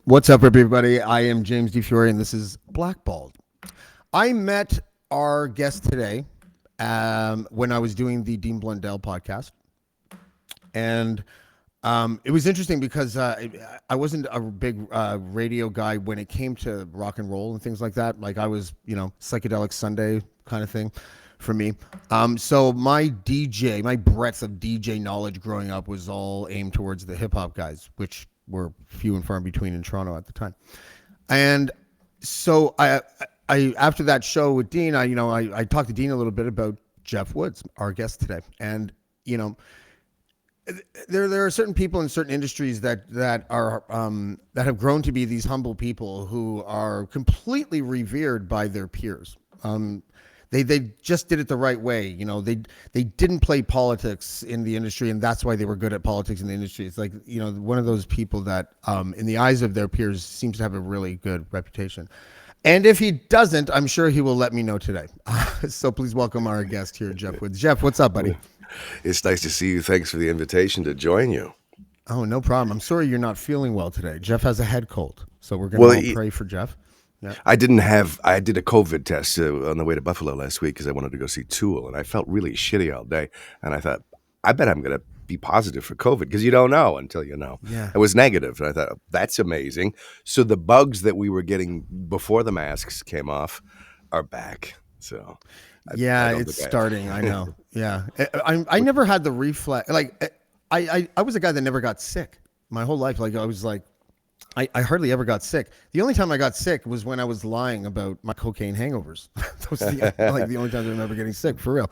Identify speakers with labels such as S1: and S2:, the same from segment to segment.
S1: What's up, everybody? I am James DiFiore, and this is Blackballed. I met our guest today when I was doing the Dean Blundell podcast, and it was interesting because I wasn't a big radio guy when it came to rock and roll and things like that. Like I was, psychedelic Sunday kind of thing for me. So my breadth of DJ knowledge growing up was all aimed towards the hip hop guys, which were few and far between in Toronto at the time. And so I after that show with Dean, I talked to Dean a little bit about Jeff Woods, our guest today, and you know there are certain people in certain industries that have grown to be these humble people who are completely revered by their peers. They just did it the right way. They didn't play politics in the industry, and that's why they were good at politics in the industry. It's like one of those people that, in the eyes of their peers, seems to have a really good reputation. And if he doesn't, I'm sure he will let me know today. So please welcome our guest here, Jeff Woods. Jeff, what's up, buddy?
S2: It's nice to see you. Thanks for the invitation to join you.
S1: Oh, no problem. I'm sorry you're not feeling well today. Jeff has a head cold, so we're going
S2: Well,
S1: to all pray for Jeff. Yeah.
S2: I did a COVID test on the way to Buffalo last week because I wanted to go see Tool, and I felt really shitty all day. And I thought, I bet I'm going to be positive for COVID because you don't know until you know.
S1: Yeah.
S2: I was negative, and I thought, that's amazing. So the bugs that we were getting before the masks came off are back. So
S1: Yeah, it's starting. I know. Yeah, I never had the reflex. Like I was a guy that never got sick my whole life. Like I was like, I hardly ever got sick. The only time I got sick was when I was lying about my cocaine hangovers. Those are the only times I remember getting sick for real.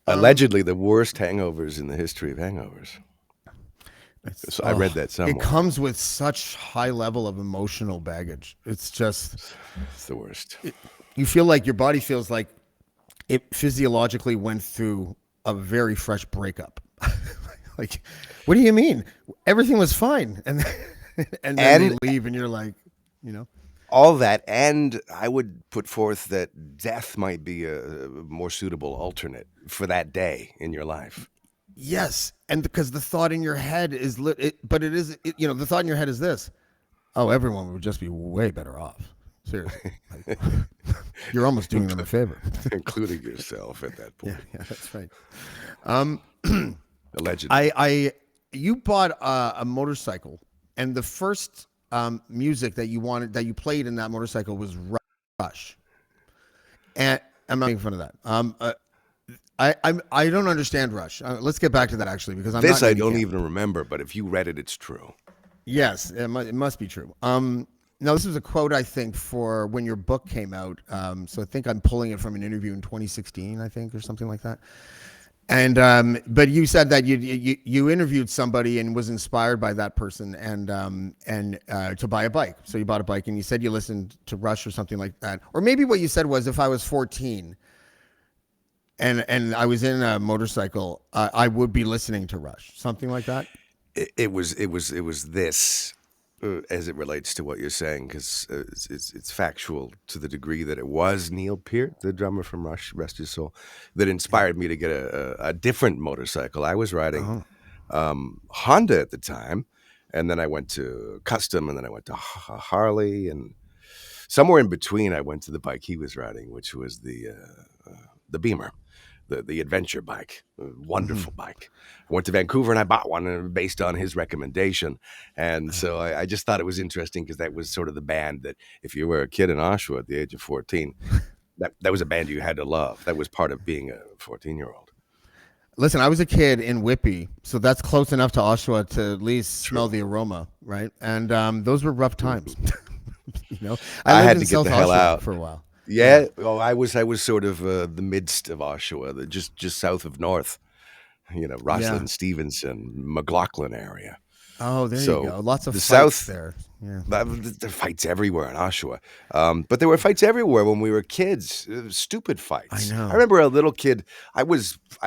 S2: Allegedly the worst hangovers in the history of hangovers. So I read that somewhere.
S1: It comes with such high level of emotional baggage. It's
S2: the worst.
S1: You feel like your body feels like it physiologically went through a very fresh breakup. Like, what do you mean? Everything was fine, and then they leave, and you're like,
S2: all that, and I would put forth that death might be a more suitable alternate for that day in your life.
S1: Yes, and because the thought in your head is, the thought in your head is this: oh, everyone would just be way better off. Seriously, like, you're almost doing them a favor,
S2: including yourself at that point.
S1: Yeah, that's right.
S2: Allegedly,
S1: you bought a motorcycle, and the first music that you played in that motorcycle was Rush, and I'm not making fun of that. I don't understand Rush. Let's get back to that actually because
S2: I don't even remember, but if you read it, it's true.
S1: Yes, it must be true. Now, this was a quote, I think, for when your book came out. So I think I'm pulling it from an interview in 2016, I think, or something like that. And but you said that you interviewed somebody and was inspired by that person and to buy a bike. So you bought a bike and you said you listened to Rush or something like that. Or maybe what you said was, if I was 14 and I was in a motorcycle, I would be listening to Rush, something like that.
S2: It was this. As it relates to what you're saying, because it's factual to the degree that it was Neil Peart, the drummer from Rush, rest his soul, that inspired me to get a different motorcycle. I was riding Honda at the time, and then I went to Custom, and then I went to Harley, and somewhere in between I went to the bike he was riding, which was the Beamer. The adventure bike, wonderful bike. I went to Vancouver and I bought one based on his recommendation. And so I just thought it was interesting because that was sort of the band that if you were a kid in Oshawa at the age of 14, that was a band you had to love. That was part of being a 14-year-old.
S1: Listen, I was a kid in Whitby, so that's close enough to Oshawa to at least smell the aroma, right? And those were rough times.
S2: I had to get the hell out
S1: for a while.
S2: Yeah, well, I was sort of the midst of Oshawa, just south of North, Roslyn, Stevenson, McLaughlin area.
S1: Oh, there you go. Lots of
S2: the
S1: fights
S2: south
S1: there. Yeah.
S2: There are fights everywhere in Oshawa, but there were fights everywhere when we were kids. Stupid fights.
S1: I know.
S2: I remember a little kid. I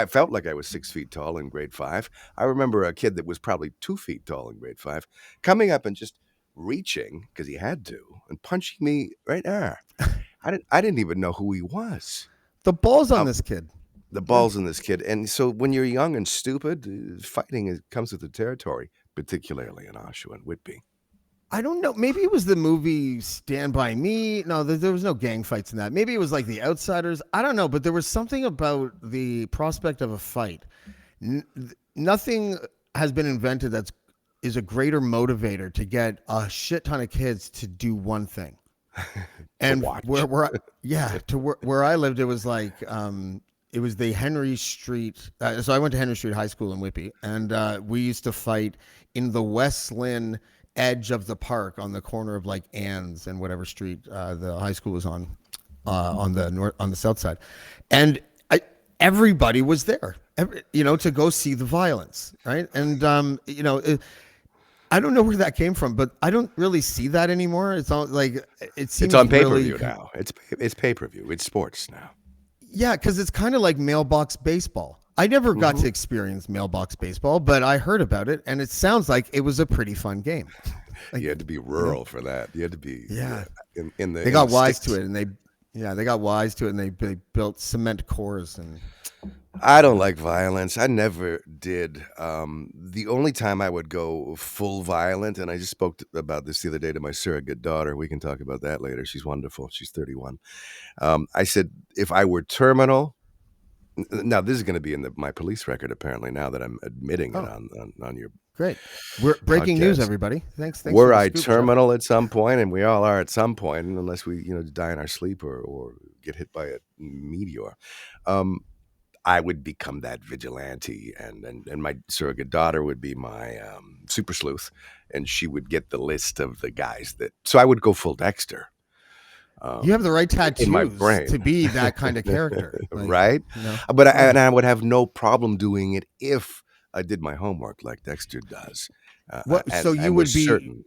S2: felt like I was 6 feet tall in grade 5. I remember a kid that was probably 2 feet tall in grade 5 coming up and just reaching because he had to and punching me right there. I didn't even know who he was.
S1: The balls on this kid.
S2: The balls on this kid. And so when you're young and stupid, fighting comes with the territory, particularly in Oshawa and Whitby.
S1: I don't know. Maybe it was the movie Stand By Me. No, there was no gang fights in that. Maybe it was like The Outsiders. I don't know, but there was something about the prospect of a fight. Nothing has been invented that is a greater motivator to get a shit ton of kids to do one thing.
S2: To
S1: And
S2: watch.
S1: where I lived, it was like it was the Henry Street. So I went to Henry Street High School in Whitby, and we used to fight in the West Lynn edge of the park on the corner of like Ann's and whatever street the high school was on the south side, and everybody was there, to go see the violence, right? And I don't know where that came from, but I don't really see that anymore. It's all like it seems
S2: It's on
S1: really,
S2: pay-per-view now. It's pay-per-view. It's sports now.
S1: yeah, because it's kind of like mailbox baseball. I never got to experience mailbox baseball, but I heard about it, and it sounds like it was a pretty fun game. Like,
S2: You had to be rural for that. You had to be in the.
S1: they got wise to it, and they built cement cores and.
S2: I don't like violence. I never did. The only time I would go full violent, and I just spoke about this the other day to my surrogate daughter. We can talk about that later. She's wonderful. She's 31. I said, if I were terminal, now this is going to be in my police record, apparently, now that I'm admitting it on your
S1: Great. We're breaking news,
S2: podcast.
S1: everybody. Thanks.
S2: Were
S1: for the
S2: I
S1: scoop, Jeff.
S2: terminal at some point, and we all are at some point, unless we die in our sleep or get hit by a meteor, I would become that vigilante, and my surrogate daughter would be my super sleuth, and she would get the list of the guys that. So I would go full Dexter.
S1: You have the right tattoos
S2: in my brain
S1: to be that kind of character, like,
S2: right? But I would have no problem doing it if I did my homework like Dexter does.
S1: So you would be
S2: certain.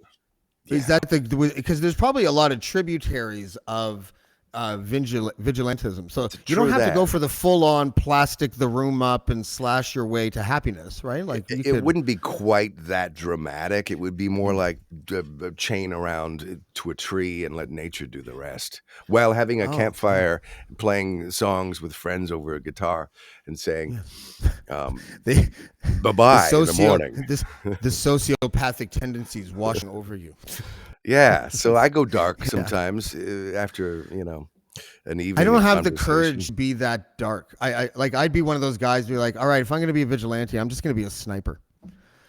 S1: Is that because there's probably a lot of tributaries of vigilantism. So you don't have to go for the full-on plastic the room up and slash your way to happiness, right? Like
S2: it wouldn't be quite that dramatic. It would be more like a chain around to a tree and let nature do the rest, while having a campfire, playing songs with friends over a guitar and saying bye-bye in the morning.
S1: The sociopathic tendencies washing over you.
S2: Yeah, so I go dark sometimes after an evening.
S1: I don't have the courage to be that dark. I'd be one of those guys be like, all right, if I'm going to be a vigilante, I'm just going to be a sniper.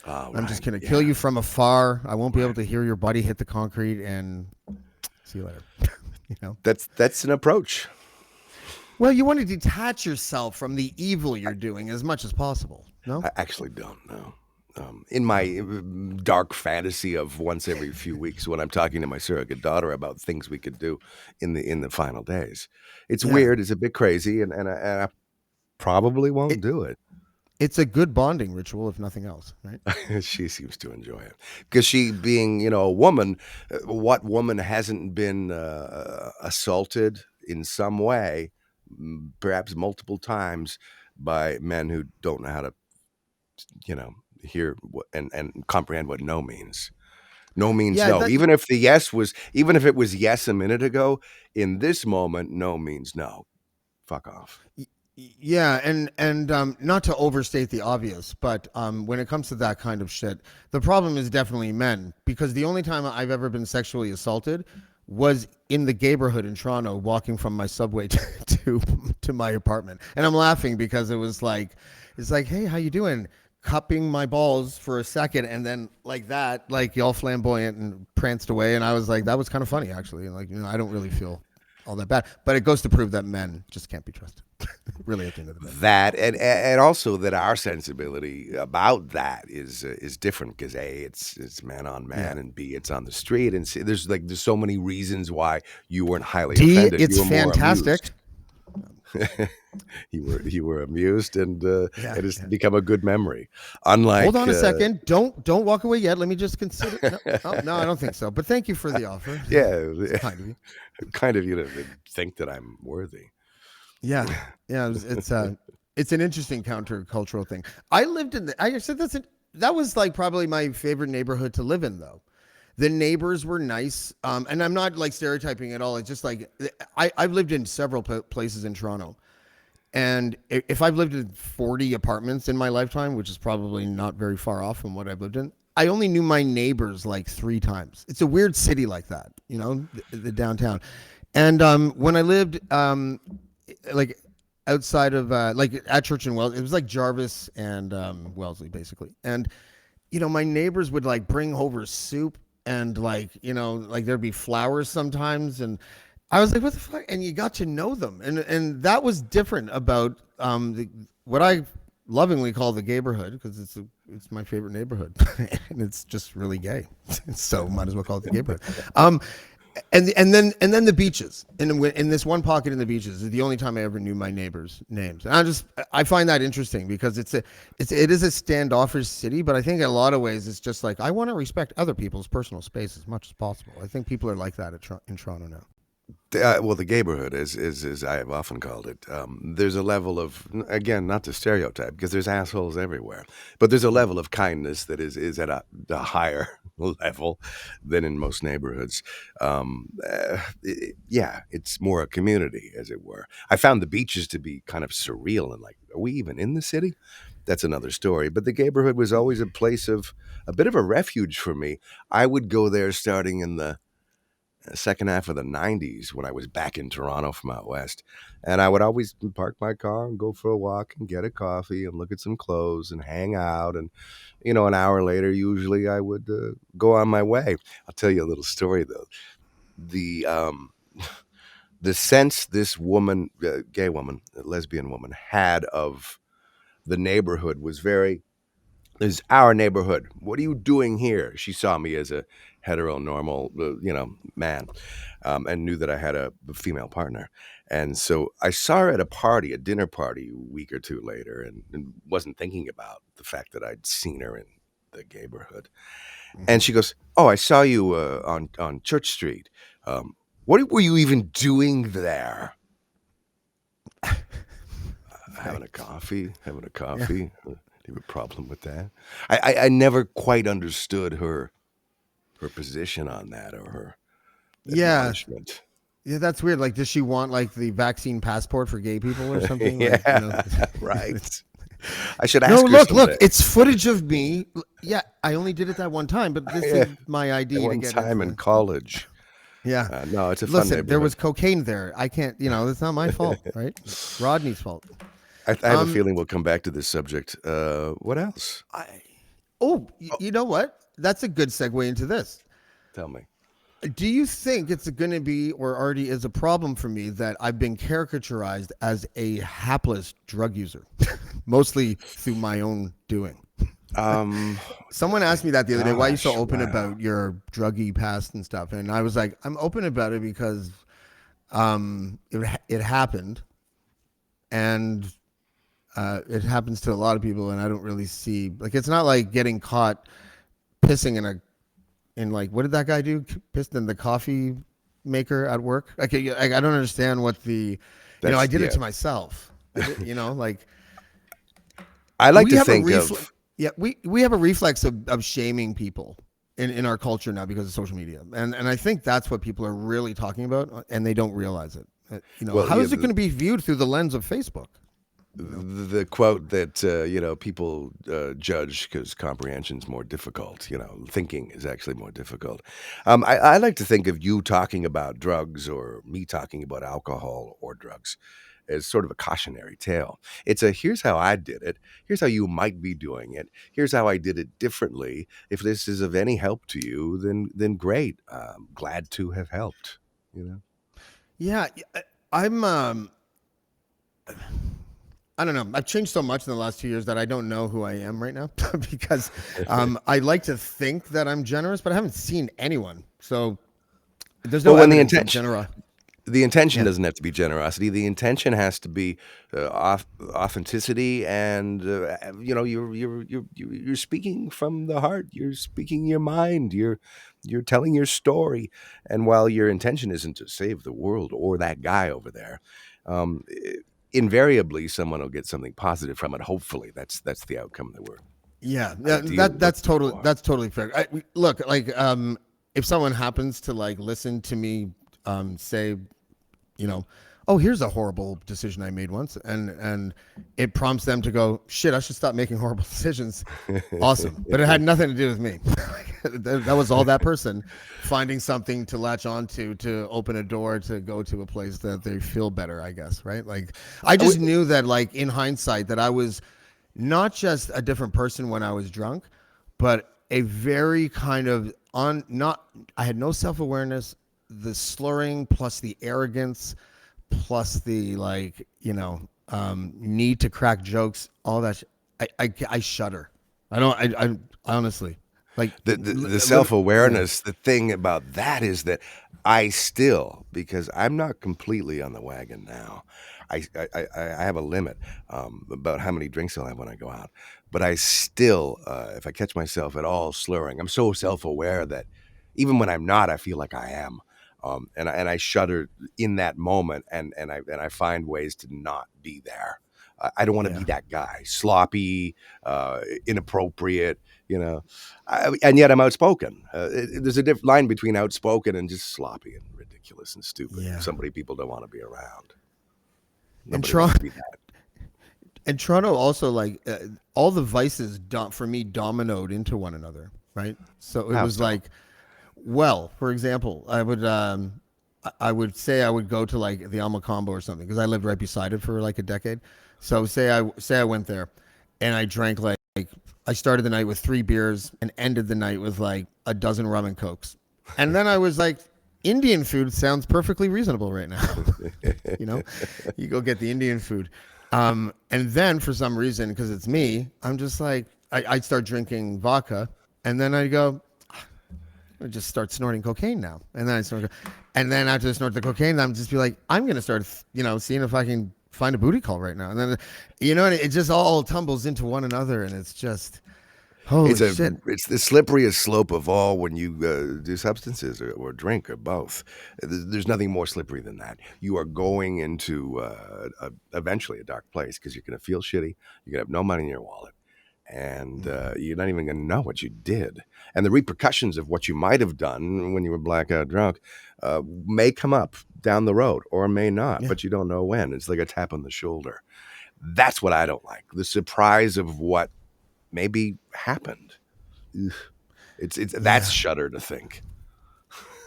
S1: I'm just going to kill you from afar. I won't be able to hear your body hit the concrete, and see you later.
S2: That's an approach.
S1: Well, you want to detach yourself from the evil you're doing as much as possible. No,
S2: I actually don't know. In my dark fantasy of once every few weeks, when I'm talking to my surrogate daughter about things we could do in the final days, it's weird. It's a bit crazy, and I probably won't do it.
S1: It's a good bonding ritual, if nothing else, right?
S2: She seems to enjoy it because she, being a woman, what woman hasn't been assaulted in some way, perhaps multiple times, by men who don't know how to, hear and comprehend what no means. No means no. Even if it was yes a minute ago, in this moment, no means no. Fuck off.
S1: Yeah, and not to overstate the obvious, but when it comes to that kind of shit, the problem is definitely men, because the only time I've ever been sexually assaulted was in the neighborhood in Toronto, walking from my subway to my apartment. And I'm laughing because it's like, hey, how you doing? Cupping my balls for a second, and then like that, like y'all flamboyant and pranced away. And I was like, that was kind of funny, actually. Like, I don't really feel all that bad, but it goes to prove that men just can't be trusted. Really, at the end of the day.
S2: That and also that our sensibility about that is different, because A, it's man on man, and B, it's on the street, and C, there's so many reasons why you weren't highly offended.
S1: It's fantastic.
S2: You were amused, and it has become a good memory. Unlike,
S1: hold on a second, don't walk away yet. Let me just consider. No, I don't think so. But thank you for the offer.
S2: Yeah, it's kind of you. Kind of you to think that I'm worthy.
S1: Yeah. It's an interesting countercultural thing. I lived in I said that was like probably my favorite neighborhood to live in, though. The neighbors were nice, and I'm not like stereotyping at all. It's just like I've lived in several places in Toronto, And if I've lived in 40 apartments in my lifetime, which is probably not very far off from what I've lived in, I only knew my neighbors like 3 times. It's a weird city like that, the downtown. And when I lived like outside of like at Church and Wells, it was like Jarvis and Wellesley basically. And my neighbors would like bring over soup and like like there'd be flowers sometimes, and I was like, what the fuck? And you got to know them, and that was different about what I lovingly call the neighborhood, because it's my favorite neighborhood, and it's just really gay, so might as well call it the neighborhood. And then the beaches. In this one pocket in the beaches is the only time I ever knew my neighbors' names. And I find that interesting because it is a standoffish city, but I think in a lot of ways it's just like I want to respect other people's personal space as much as possible. I think people are like that in Toronto now.
S2: Well, the neighborhood is I have often called it. There's a level of, again, not to stereotype, because there's assholes everywhere, but there's a level of kindness that is at a higher level than in most neighborhoods. Yeah, it's more a community, as it were. I found the beaches to be kind of surreal and like, are we even in the city? That's another story. But the neighborhood was always a place of a bit of a refuge for me. I would go there starting in the second half of the 90s when I was back in Toronto from out west. And I would always park my car and go for a walk and get a coffee and look at some clothes and hang out. And, an hour later, usually I would go on my way. I'll tell you a little story, though. The the sense this woman, gay woman, lesbian woman, had of the neighborhood was very, this is our neighborhood. What are you doing here? She saw me as a heteronormal, man, and knew that I had a female partner. And so I saw her at a dinner party a week or two later, and wasn't thinking about the fact that I'd seen her in the neighborhood. And she goes, "Oh, I saw you on Church Street. What were you even doing there?" Having a coffee.
S1: Yeah.
S2: Do you have a problem with that? I never quite understood her position on that, or her
S1: Yeah.
S2: admonishment.
S1: Yeah, that's weird. Like, does she want like the vaccine passport for gay people or something? Like,
S2: Yeah, right. I should
S1: No,
S2: ask her
S1: look,
S2: someday.
S1: it's footage of me. Yeah, I only did it that one time, but this
S2: Yeah,
S1: is my ID
S2: at
S1: to
S2: one
S1: get
S2: time
S1: into
S2: in
S1: the.
S2: college.
S1: Yeah.
S2: No, it's a fun
S1: Listen, there was
S2: neighborhood.
S1: cocaine there. I can't, it's not my fault, right? Rodney's fault.
S2: I have a
S1: Um,
S2: feeling we'll come back to this subject. What else?
S1: I, oh, you know what? That's a good segue into this.
S2: Tell me.
S1: Do you think it's going to be, or already is a problem for me, that I've been caricaturized as a hapless drug user, mostly through my own doing?
S2: Um,
S1: Someone asked me that the other day. Why are you so
S2: Gosh,
S1: open
S2: wow.
S1: about your druggy past and stuff? And I was like, I'm open about it because it happened, and it happens to a lot of people, and I don't really see like it's not like getting caught pissing in like what did that guy do? Pissed in the coffee maker at work. Like I don't understand what the I
S2: That's
S1: did it
S2: yeah.
S1: to myself. Like
S2: I like
S1: we
S2: to
S1: have a
S2: think
S1: reflex.
S2: of
S1: Yeah, we have a reflex of shaming people in our culture now because of social media, and I think that's what people are really talking about, and they don't realize it.
S2: well,
S1: How
S2: yeah,
S1: is it going to be viewed through the lens of Facebook?
S2: the quote that people judge because comprehension's more difficult. Thinking is actually more difficult. I like to think of you talking about drugs or me talking about alcohol or drugs as sort of a cautionary tale. It's a here's how I did it. Here's how you might be doing it. Here's how I did it differently. If this is of any help to you, then great. Glad to have helped. You know.
S1: Yeah, I'm. I don't know. I've changed so much in the last 2 years that I don't know who I am right now because I like to think that I'm generous, but I haven't seen anyone. So there's no
S2: Well, when the
S1: evidence of
S2: intention
S1: generosity.
S2: the intention
S1: Yeah.
S2: doesn't have to be generosity. The intention has to be authenticity, and you're speaking from the heart. You're speaking your mind. You're telling your story. And while your intention isn't to save the world or that guy over there, invariably someone will get something positive from it. Hopefully, that's the outcome that we're
S1: Yeah, yeah,
S2: ideally
S1: that's
S2: looking
S1: totally
S2: for.
S1: that's totally fair. Look, like if someone happens to like listen to me say, you know, oh, here's a horrible decision I made once, and it prompts them to go, shit, I should stop making horrible decisions. Awesome, but it had nothing to do with me. That was all that person finding something to latch onto to open a door to go to a place that they feel better. I guess, right? Like I just knew that, like in hindsight, that I was not just a different person when I was drunk, but a very kind of on not. I had no self awareness. The slurring plus the arrogance plus the like need to crack jokes, all that I shudder. I don't I honestly like
S2: The self-awareness, the thing about that is that I still, because I'm not completely on the wagon now. I have a limit about how many drinks I'll have when I go out, but I still, if I catch myself at all slurring, I'm so self-aware that even when I'm not, I feel like I am, and I shudder in that moment, and I find ways to not be there. I don't want to be
S1: yeah
S2: that guy, sloppy, inappropriate, you know. And yet I'm outspoken. There's a line between outspoken and just sloppy and ridiculous and stupid.
S1: yeah
S2: Somebody people don't want to be around.
S1: and
S2: Nobody wants
S1: Toronto
S2: to be that.
S1: and Toronto also like all the vices for me dominoed into one another, right? So it
S2: How
S1: was
S2: so?
S1: like, well, for example, I would say I would go to like the Alma Combo or something because I lived right beside it for like a decade. So say I went there and I drank like I started the night with 3 beers and ended the night with like a dozen rum and cokes. And then I was like, Indian food sounds perfectly reasonable right now. you know, you go get the Indian food. And then for some reason, because it's me, I'm just like, I'd start drinking vodka and then I go, I just start snorting cocaine now. And then I snort, and then after I snort the cocaine, I'm just be like, I'm gonna start, seeing if I can find a booty call right now. And then, and it just all tumbles into one another, and it's just holy
S2: It's a
S1: shit.
S2: it's the slipperiest slope of all when you do substances or drink or both. There's nothing more slippery than that. You are going into eventually a dark place because you're going to feel shitty. You're going to have no money in your wallet, and you're not even going to know what you did. And the repercussions of what you might have done when you were blackout drunk may come up down the road or may not,
S1: Yeah,
S2: but you don't know when. It's like a tap on the shoulder. That's what I don't like. The surprise of what maybe happened. Ugh. It's that's
S1: yeah,
S2: shudder to think.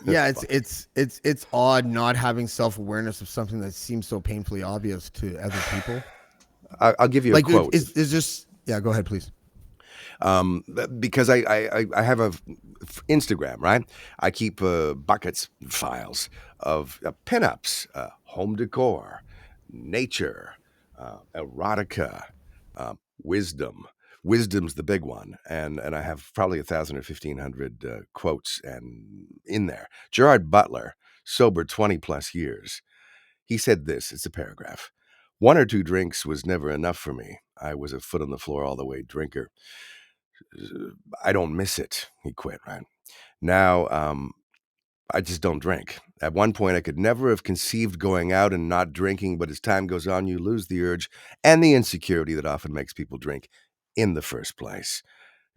S2: That's
S1: yeah. It's
S2: funny.
S1: it's it's it's odd not having self awareness of something that seems so painfully obvious to other people.
S2: I'll give you a
S1: Like,
S2: quote.
S1: is just yeah. Go ahead, please.
S2: Because I have a Instagram, right? I keep buckets files of pinups, home decor, nature, erotica, wisdom. Wisdom's the big one, and I have probably 1,000 or 1,500 quotes and in there. Gerard Butler, sober 20 plus years, he said this. It's a paragraph. One or two drinks was never enough for me. I was a foot on the floor all the way drinker. I don't miss it. He quit, right? Now, I just don't drink. At one point, I could never have conceived going out and not drinking, but as time goes on, you lose the urge and the insecurity that often makes people drink in the first place.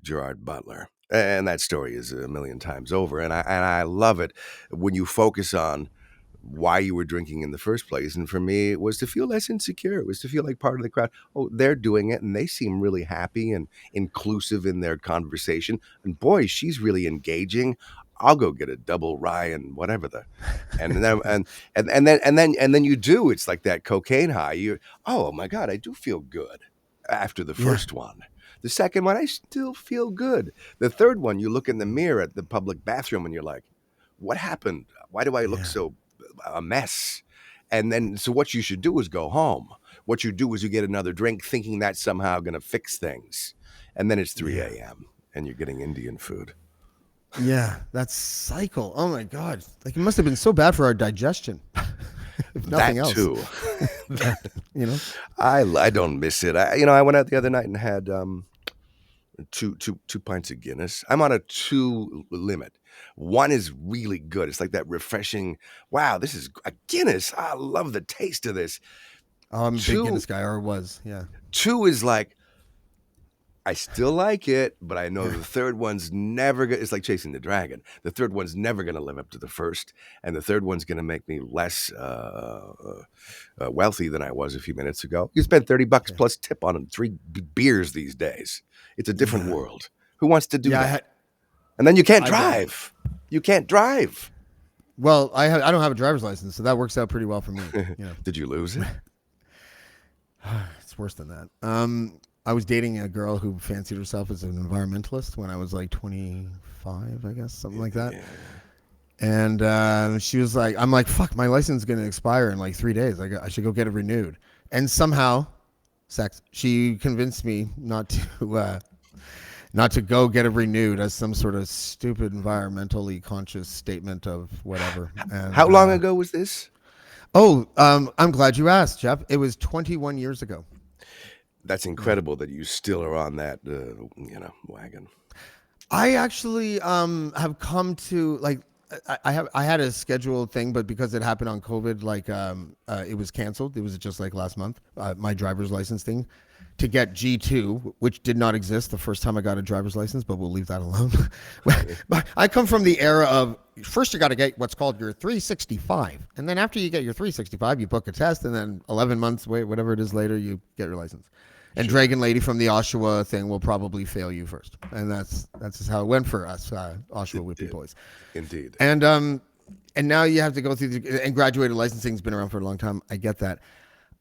S2: Gerard Butler. And that story is a million times over. And I love it when you focus on why you were drinking in the first place. And for me, it was to feel less insecure. It was to feel like part of the crowd. Oh, they're doing it and they seem really happy and inclusive in their conversation. And boy, she's really engaging. I'll go get a double rye and whatever the and then and then you do. It's like that cocaine high. You oh my God, I do feel good after the
S1: Yeah,
S2: first one. The second one, I still feel good. The third one, you look in the mirror at the public bathroom and you're like, what happened? Why do I look
S1: yeah,
S2: so a mess? And then, so what you should do is go home. What you do is you get another drink thinking that's somehow going to fix things. And then it's 3
S1: yeah.
S2: a.m. and you're getting Indian food.
S1: Yeah, that cycle. Oh my god! Like it must have been so bad for our digestion, if nothing
S2: That
S1: else.
S2: too.
S1: You know?
S2: I don't miss it. I went out the other night and had two pints of Guinness. I'm on a two limit. One is really good. It's like that refreshing. Wow, this is a Guinness. I love the taste of this.
S1: Oh, I'm a big
S2: Two
S1: Guinness guy, or was. Yeah.
S2: two is like I still like it, but I know the third one's never gonna. It's like chasing the dragon. The third one's never gonna live up to the first, and the third one's gonna make me less wealthy than I was a few minutes ago. You spend $30 plus tip on three beers these days. It's a different
S1: Yeah.
S2: world. Who wants to do
S1: Yeah,
S2: that? And then you can't
S1: I get it.
S2: drive. You can't drive.
S1: Well, I don't have a driver's license, so that works out pretty well for me. You know,
S2: Did you lose it?
S1: it's worse than that. I was dating a girl who fancied herself as an environmentalist when I was like 25, I guess, something like that.
S2: Yeah.
S1: And she was like, I'm like, fuck, my license is going to expire in like 3 days. I should go get it renewed. And somehow, she convinced me not to go get it renewed as some sort of stupid environmentally conscious statement of whatever. And,
S2: How long ago was this?
S1: Oh, I'm glad you asked, Jeff. It was 21 years ago.
S2: That's incredible that you still are on that, wagon.
S1: I actually have come to like I had a scheduled thing, but because it happened on COVID, like it was canceled. It was just like last month. My driver's license thing to get G2, which did not exist the first time I got a driver's license, but we'll leave that alone. But I come from the era of first you got to get what's called your 365, and then after you get your 365, you book a test, and then 11 months, whatever it is later, you get your license. And Dragon Lady from the Oshawa thing will probably fail you first, and that's just how it went for us, Oshawa Whippy boys.
S2: Indeed.
S1: And now you have to go through and graduated licensing's been around for a long time. I get that.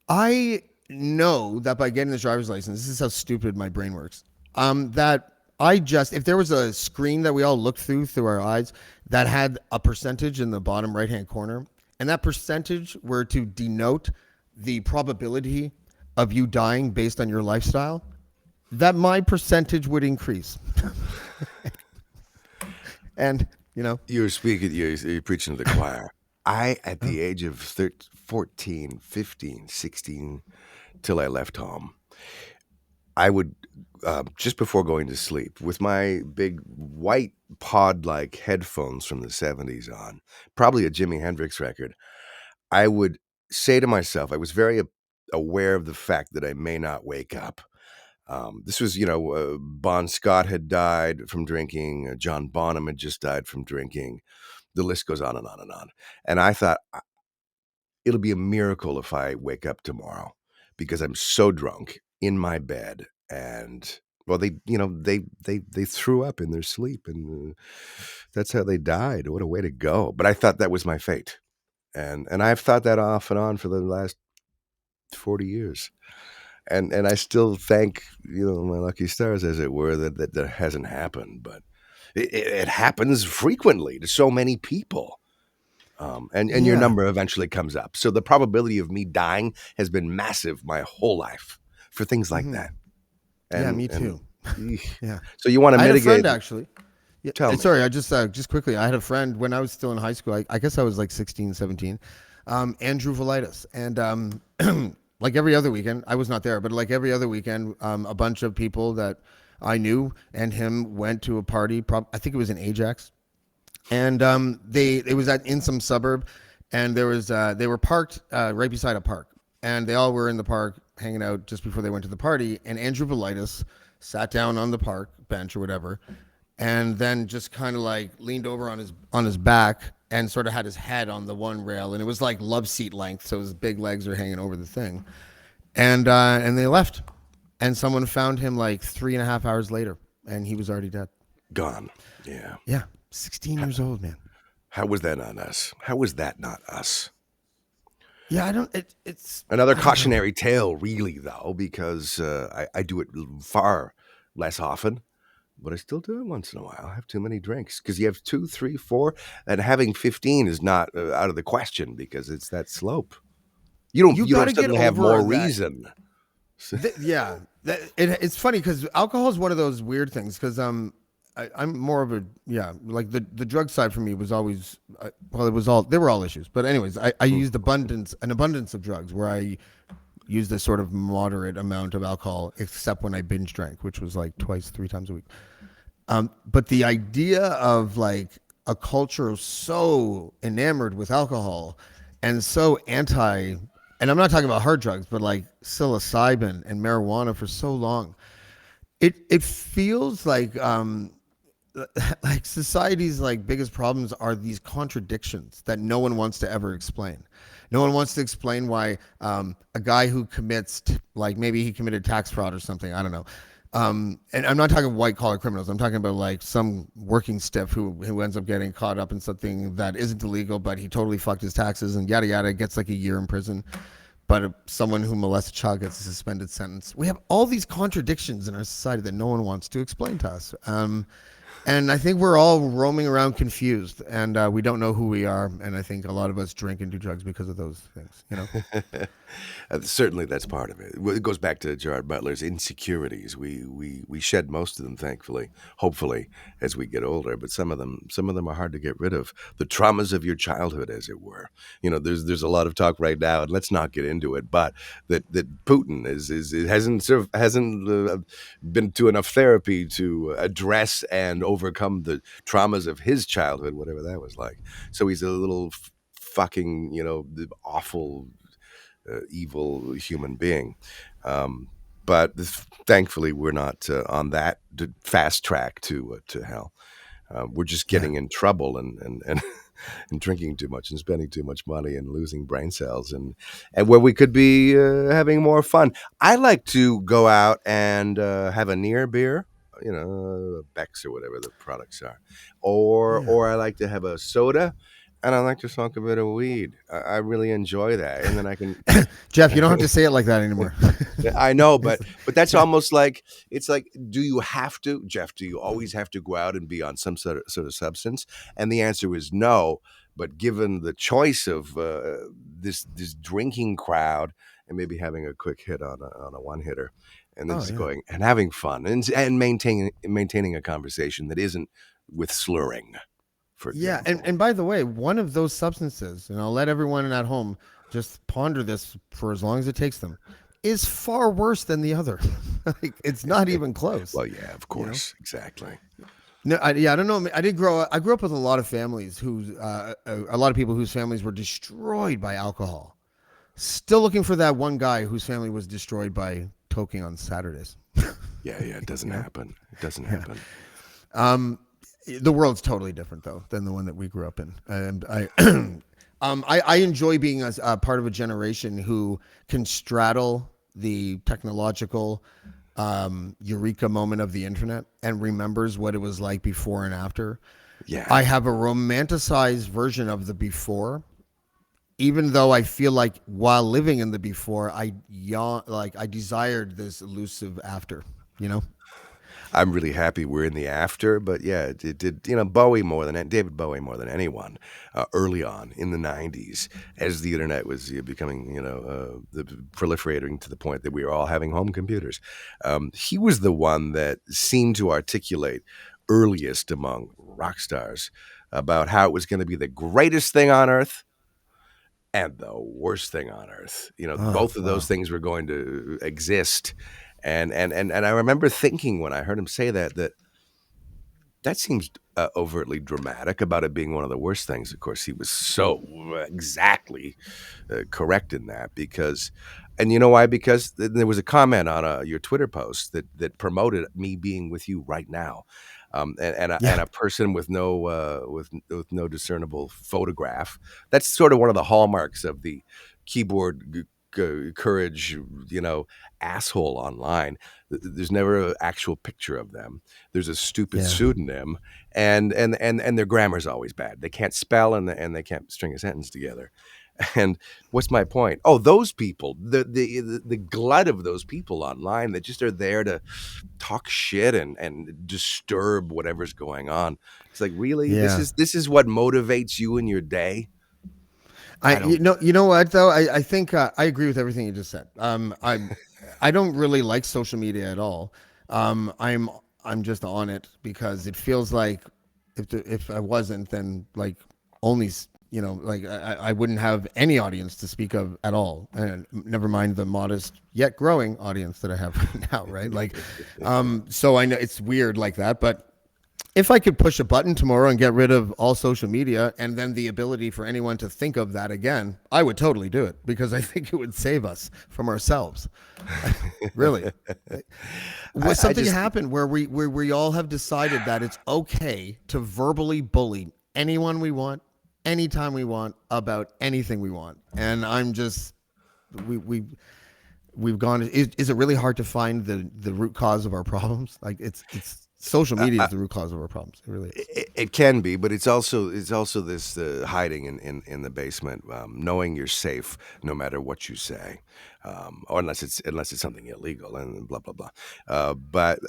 S1: I know that by getting this driver's license, this is how stupid my brain works. That if there was a screen that we all looked through our eyes that had a percentage in the bottom right hand corner, and that percentage were to denote the probability of you dying based on your lifestyle, that my percentage would increase. And,
S2: You're preaching to the choir. At the age of 14, 15, 16, till I left home, I would, just before going to sleep, with my big white pod-like headphones from the 70s on, probably a Jimi Hendrix record, I would say to myself, I was very aware of the fact that I may not wake up. This was, Bon Scott had died from drinking. John Bonham had just died from drinking. The list goes on and on and on. And I thought, it'll be a miracle if I wake up tomorrow because I'm so drunk in my bed. And, well, they threw up in their sleep, and that's how they died. What a way to go. But I thought that was my fate. And I've thought that off and on for the last 40 years. And I still thank, my lucky stars, as it were, that hasn't happened. But it happens frequently to so many people. And your number eventually comes up. So the probability of me dying has been massive my whole life for things like that.
S1: And, me too.
S2: Yeah. So you want to mitigate.
S1: I had a friend, actually. Yeah,
S2: Tell me.
S1: Sorry, I just quickly, I had a friend when I was still in high school. I guess I was like 16, 17. Andrew Velitis. And like every other weekend, I was not there, but like every other weekend, a bunch of people that I knew and him went to a party. I think it was in Ajax. And it was in some suburb, and they were parked right beside a park, and they all were in the park hanging out just before they went to the party. And Andrew Velitis sat down on the park bench or whatever, and then just kind of like leaned over on his back and sort of had his head on the one rail, and it was like love seat length, so his big legs are hanging over the thing, and they left, and someone found him like 3.5 hours later, and he was already dead,
S2: Gone. Yeah.
S1: Yeah. 16 years old, man.
S2: How was that not us? How was that not us?
S1: Yeah, it's
S2: another cautionary tale, really, though, because I do it far less often, but I still do it once in a while. I have too many drinks because you have 2, 3, 4, and having 15 is not out of the question because it's that slope. You don't suddenly have more reason.
S1: It's funny because alcohol is one of those weird things because I'm more of like the drug side for me was always they were all issues, but anyways, I used an abundance of drugs where I used a sort of moderate amount of alcohol, except when I binge drank, which was like 2-3 times a week. But the idea of like a culture so enamored with alcohol and so anti, and I'm not talking about hard drugs, but like psilocybin and marijuana for so long. it feels like society's like biggest problems are these contradictions that no one wants to ever explain. No one wants to explain why a guy who commits like maybe he committed tax fraud or something. I don't know. And I'm not talking white collar criminals. I'm talking about like some working stiff who ends up getting caught up in something that isn't illegal, but he totally fucked his taxes and yada yada, gets like a year in prison. But someone who molests a child gets a suspended sentence. We have all these contradictions in our society that no one wants to explain to us. And I think we're all roaming around confused, and we don't know who we are. And I think a lot of us drink and do drugs because of those things. You know.
S2: Certainly, that's part of it. Well, it goes back to Gerard Butler's insecurities. We shed most of them, thankfully, hopefully, as we get older. But some of them are hard to get rid of. The traumas of your childhood, as it were. There's a lot of talk right now, and let's not get into it. But that Putin is hasn't been to enough therapy to address and overcome the traumas of his childhood, whatever that was like. So he's a little fucking awful evil human being. But thankfully, we're not on that fast track to hell. We're just
S1: Yeah.
S2: getting in trouble and and drinking too much and spending too much money and losing brain cells and where we could be having more fun. I like to go out and have a near beer, Beck's or whatever the products are, or
S1: Yeah.
S2: or I like to have a soda. And I like to smoke a bit of weed. I really enjoy that, and then I can.
S1: Jeff, you don't have to say it like that anymore.
S2: I know, but that's almost like it's like, do you have to, Jeff? Do you always have to go out and be on some sort of substance? And the answer is no. But given the choice of this drinking crowd, and maybe having a quick hit on a one hitter, and then
S1: Oh
S2: just
S1: yeah.
S2: going and having fun and maintaining a conversation that isn't with slurring, for
S1: Yeah, and,
S2: example.
S1: and by the way, one of those substances, and I'll let everyone at home just ponder this for as long as it takes them, is far worse than the other. Like, it's not even close.
S2: Well, yeah, of
S1: You know?
S2: course, exactly.
S1: No, yeah, I don't know. I did grow up. I grew up with a lot of families a lot of people whose families were destroyed by alcohol. Still looking for that one guy whose family was destroyed by toking on Saturdays.
S2: Yeah, yeah, it doesn't
S1: You know?
S2: happen. It doesn't
S1: Yeah.
S2: happen.
S1: The world's totally different though than the one that we grew up in, and I enjoy being a part of a generation who can straddle the technological eureka moment of the internet and remembers what it was like before and after.
S2: Yeah.
S1: I have a romanticized version of the before, even though I feel like while living in the before, I desired this elusive after. You know?
S2: I'm really happy we're in the after, but yeah, it did, Bowie David Bowie more than anyone, early on in the 90s, as the internet was becoming, proliferating to the point that we were all having home computers. He was the one that seemed to articulate earliest among rock stars about how it was going to be the greatest thing on earth and the worst thing on earth.
S1: Oh
S2: Both of those
S1: wow.
S2: things were going to exist. And I remember thinking when I heard him say that seems overtly dramatic about it being one of the worst things. Of course, he was so exactly correct in that and you know why? Because there was a comment on your Twitter post that promoted me being with you right now, and
S1: Yeah.
S2: a person with with no discernible photograph. That's sort of one of the hallmarks of the keyboard courage, asshole online. There's never an actual picture of them. There's a stupid
S1: Yeah.
S2: pseudonym, and their grammar's always bad. They can't spell and they can't string a sentence together. And what's my point? Oh, those people, the glut of those people online that just are there to talk shit and disturb whatever's going on. It's like, really, this
S1: Yeah.
S2: is this is what motivates you in your day.
S1: I
S2: I don't.
S1: you know what though, I think I agree with everything you just said. I don't really like social media at all. I'm just on it because it feels like if I wasn't, then like only like I wouldn't have any audience to speak of at all, and never mind the modest yet growing audience that I have right now, right? Like, so I know it's weird like that, but if I could push a button tomorrow and get rid of all social media and then the ability for anyone to think of that again, I would totally do it because I think it would save us from ourselves. Really.
S2: I,
S1: Was
S2: I
S1: something
S2: just
S1: happened where we all have decided that it's okay to verbally bully anyone we want, anytime we want, about anything we want. And I'm just we we've gone. Is it really hard to find the root cause of our problems? Like it's social media is the root cause of our problems. It really is.
S2: It can be, but it's also this hiding in the basement, knowing you're safe no matter what you say, or unless it's something illegal and blah blah blah. But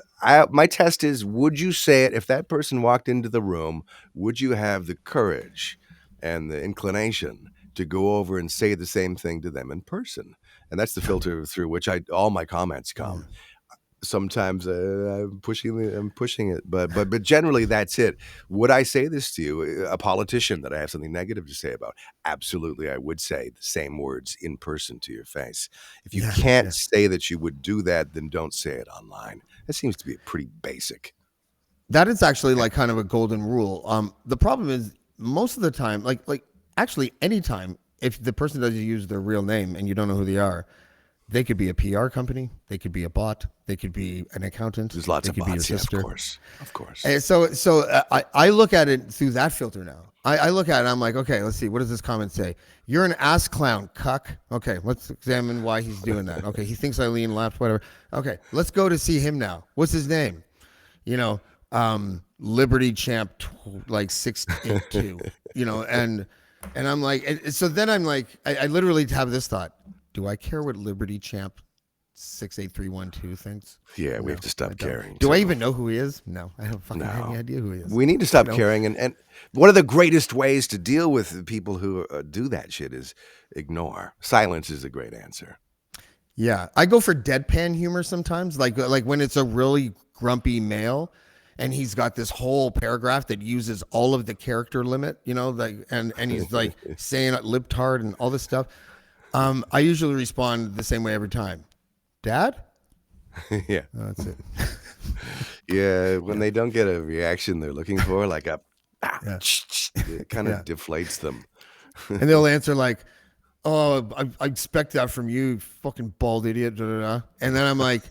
S2: my test is: would you say it if that person walked into the room? Would you have the courage and the inclination to go over and say the same thing to them in person? And that's the filter through which all my comments
S1: Yeah.
S2: come. Sometimes I'm pushing it, but generally that's it. Would I say this to you, a politician that I have something negative to say about? Absolutely, I would say the same words in person to your face. If you
S1: Yeah.
S2: can't
S1: Yeah.
S2: say that you would do that, then don't say it online. That seems to be pretty basic.
S1: That is actually like kind of a golden rule. The problem is most of the time, like actually anytime, if the person doesn't use their real name and you don't know who they are, they could be a PR company, they could be a bot, they could be an accountant,
S2: There's lots
S1: they
S2: of
S1: could be your
S2: bots, yeah, of
S1: sister.
S2: course, of course.
S1: And so I look at it through that filter now. I look at it, I'm like, okay, let's see, what does this comment say? You're an ass clown, cuck. Okay, let's examine why he's doing that. Okay, he thinks I lean left, whatever. Okay, let's go to see him now. What's his name? You know, Liberty Champ, like 6'2", and I'm like, so then I'm like, I literally have this thought: do I care what Liberty Champ 68312 thinks?
S2: Yeah, we
S1: No,
S2: have to
S1: I
S2: stop
S1: don't.
S2: caring.
S1: Do I
S2: So
S1: even know who he is? No, I don't fucking have any
S2: no.
S1: idea who he is.
S2: We need to
S1: You
S2: stop
S1: know?
S2: caring, and one of the greatest ways to deal with people who do that shit is ignore. Silence is a great answer.
S1: Yeah, I go for deadpan humor sometimes, like when it's a really grumpy male, and he's got this whole paragraph that uses all of the character limit, like and he's like saying libtard and all this stuff. I usually respond the same way every time. Dad?
S2: Yeah,
S1: Oh, that's it.
S2: yeah. When they don't get a reaction they're looking for, like
S1: Yeah,
S2: it kind of
S1: yeah.
S2: deflates them.
S1: And they'll answer like, "Oh, I expect that from you, fucking bald idiot." Da, da, da. And then I'm like,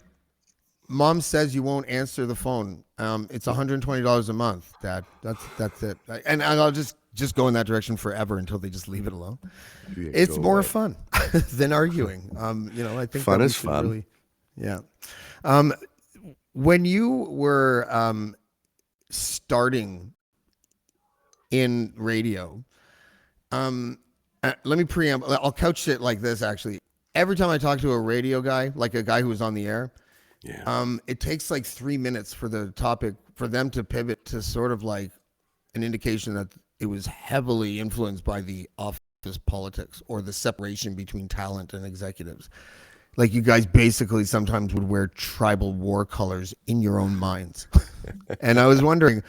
S1: "Mom says you won't answer the phone. It's $120 a month, Dad. That's it." And I'll just go in that direction forever until they just leave it alone.
S2: Yeah,
S1: It's
S2: go
S1: more
S2: away.
S1: fun than arguing. I think
S2: Fun
S1: that we
S2: is
S1: should
S2: fun.
S1: really, yeah. Um, when you were starting in radio, let me preamble. I'll couch it like this. Actually, every time I talk to a radio guy, like a guy who was on the air,
S2: Yeah,
S1: it takes like 3 minutes for the topic for them to pivot to sort of like an indication that it was heavily influenced by the office politics or the separation between talent and executives. Like you guys basically sometimes would wear tribal war colors in your own minds. And I was wondering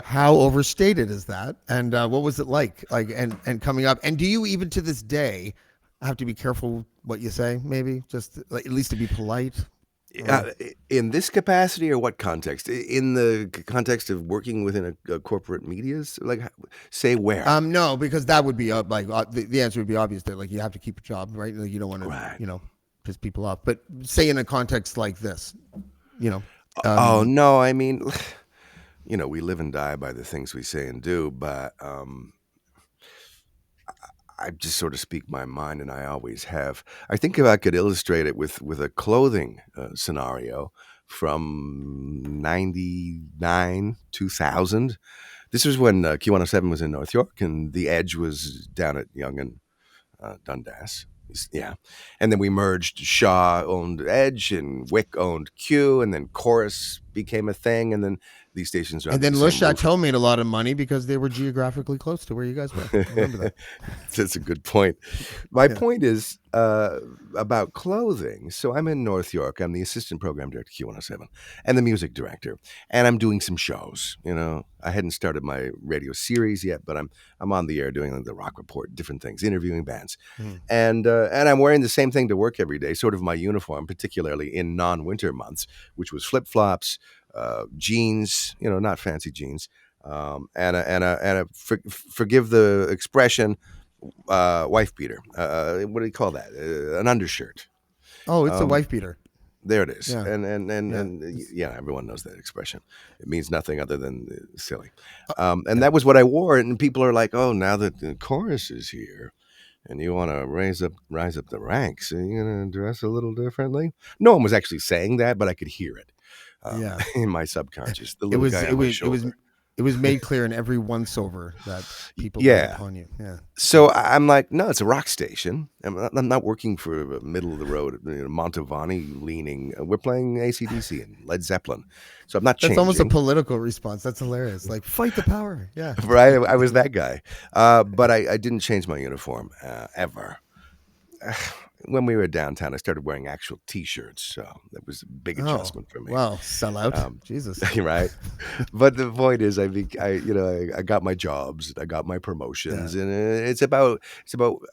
S1: how overstated is that? And what was it like? And coming up. And do you even to this day have to be careful what you say, maybe? Just like, at least to be polite? Or
S2: in this capacity or what context? In the context of working within a corporate media's, like, say where?
S1: no, because that would be like the answer would be obvious that like you have to keep a job, right? Like, you don't want to,
S2: Right.
S1: piss people off. But say in a context like this, you know,
S2: Oh
S1: um,
S2: no, I mean, we live and die by the things we say and do, but I just sort of speak my mind, and I always have. I think if I could illustrate it with a clothing scenario from '99, 2000. This was when Q107 was in North York, and The Edge was down at Yonge and Dundas. Yeah, and then we merged. Shaw owned Edge, and Wick owned Q, and then Chorus became a thing, and then these stations are
S1: and
S2: under
S1: then
S2: the
S1: Le
S2: same roof.
S1: Chateau made a lot of money because they were geographically close to where you guys were. I remember that.
S2: That's a good point. My
S1: Yeah.
S2: point is, uh, about clothing. So I'm in North York. I'm the assistant program director at Q107 and the music director. And I'm doing some shows. You know, I hadn't started my radio series yet, but I'm on the air doing like the Rock Report, different things, interviewing bands,
S1: Mm.
S2: and I'm wearing the same thing to work every day, sort of my uniform, particularly in non-winter months, which was flip flops, jeans, you know, not fancy jeans, forgive the expression, wife beater. What do you call that? An undershirt.
S1: Oh, it's a
S2: Um,
S1: wife beater.
S2: there it is.
S1: Yeah, yeah,
S2: Yeah, everyone knows that expression. It means nothing other than silly.
S1: uh,
S2: And
S1: yeah.
S2: that was what I wore. And people are like, "Oh, now that the chorus is here, and you want to rise up the ranks, are you gonna dress a little differently?" No one was actually saying that, but I could hear it
S1: Yeah.
S2: in my subconscious. The
S1: It
S2: little
S1: was
S2: guy
S1: it
S2: on my
S1: was it was
S2: shoulder.
S1: it was made clear in every once over that people laid
S2: Yeah.
S1: upon you. Yeah.
S2: So I'm like, no, it's a rock station. I'm not working for a middle of the road, you know, Montavani leaning. We're playing AC/DC and Led Zeppelin. So I'm not
S1: That's almost a
S2: changing,
S1: political response. That's hilarious. Like fight the power. Yeah.
S2: right? I was that guy. But I didn't change my uniform ever. When we were downtown, I started wearing actual T-shirts. So that was a big
S1: Oh,
S2: adjustment for me.
S1: wow. Sell out.
S2: Um,
S1: Jesus.
S2: right. But the point is, I got my jobs, I got my
S1: Yeah.
S2: promotions, and it's about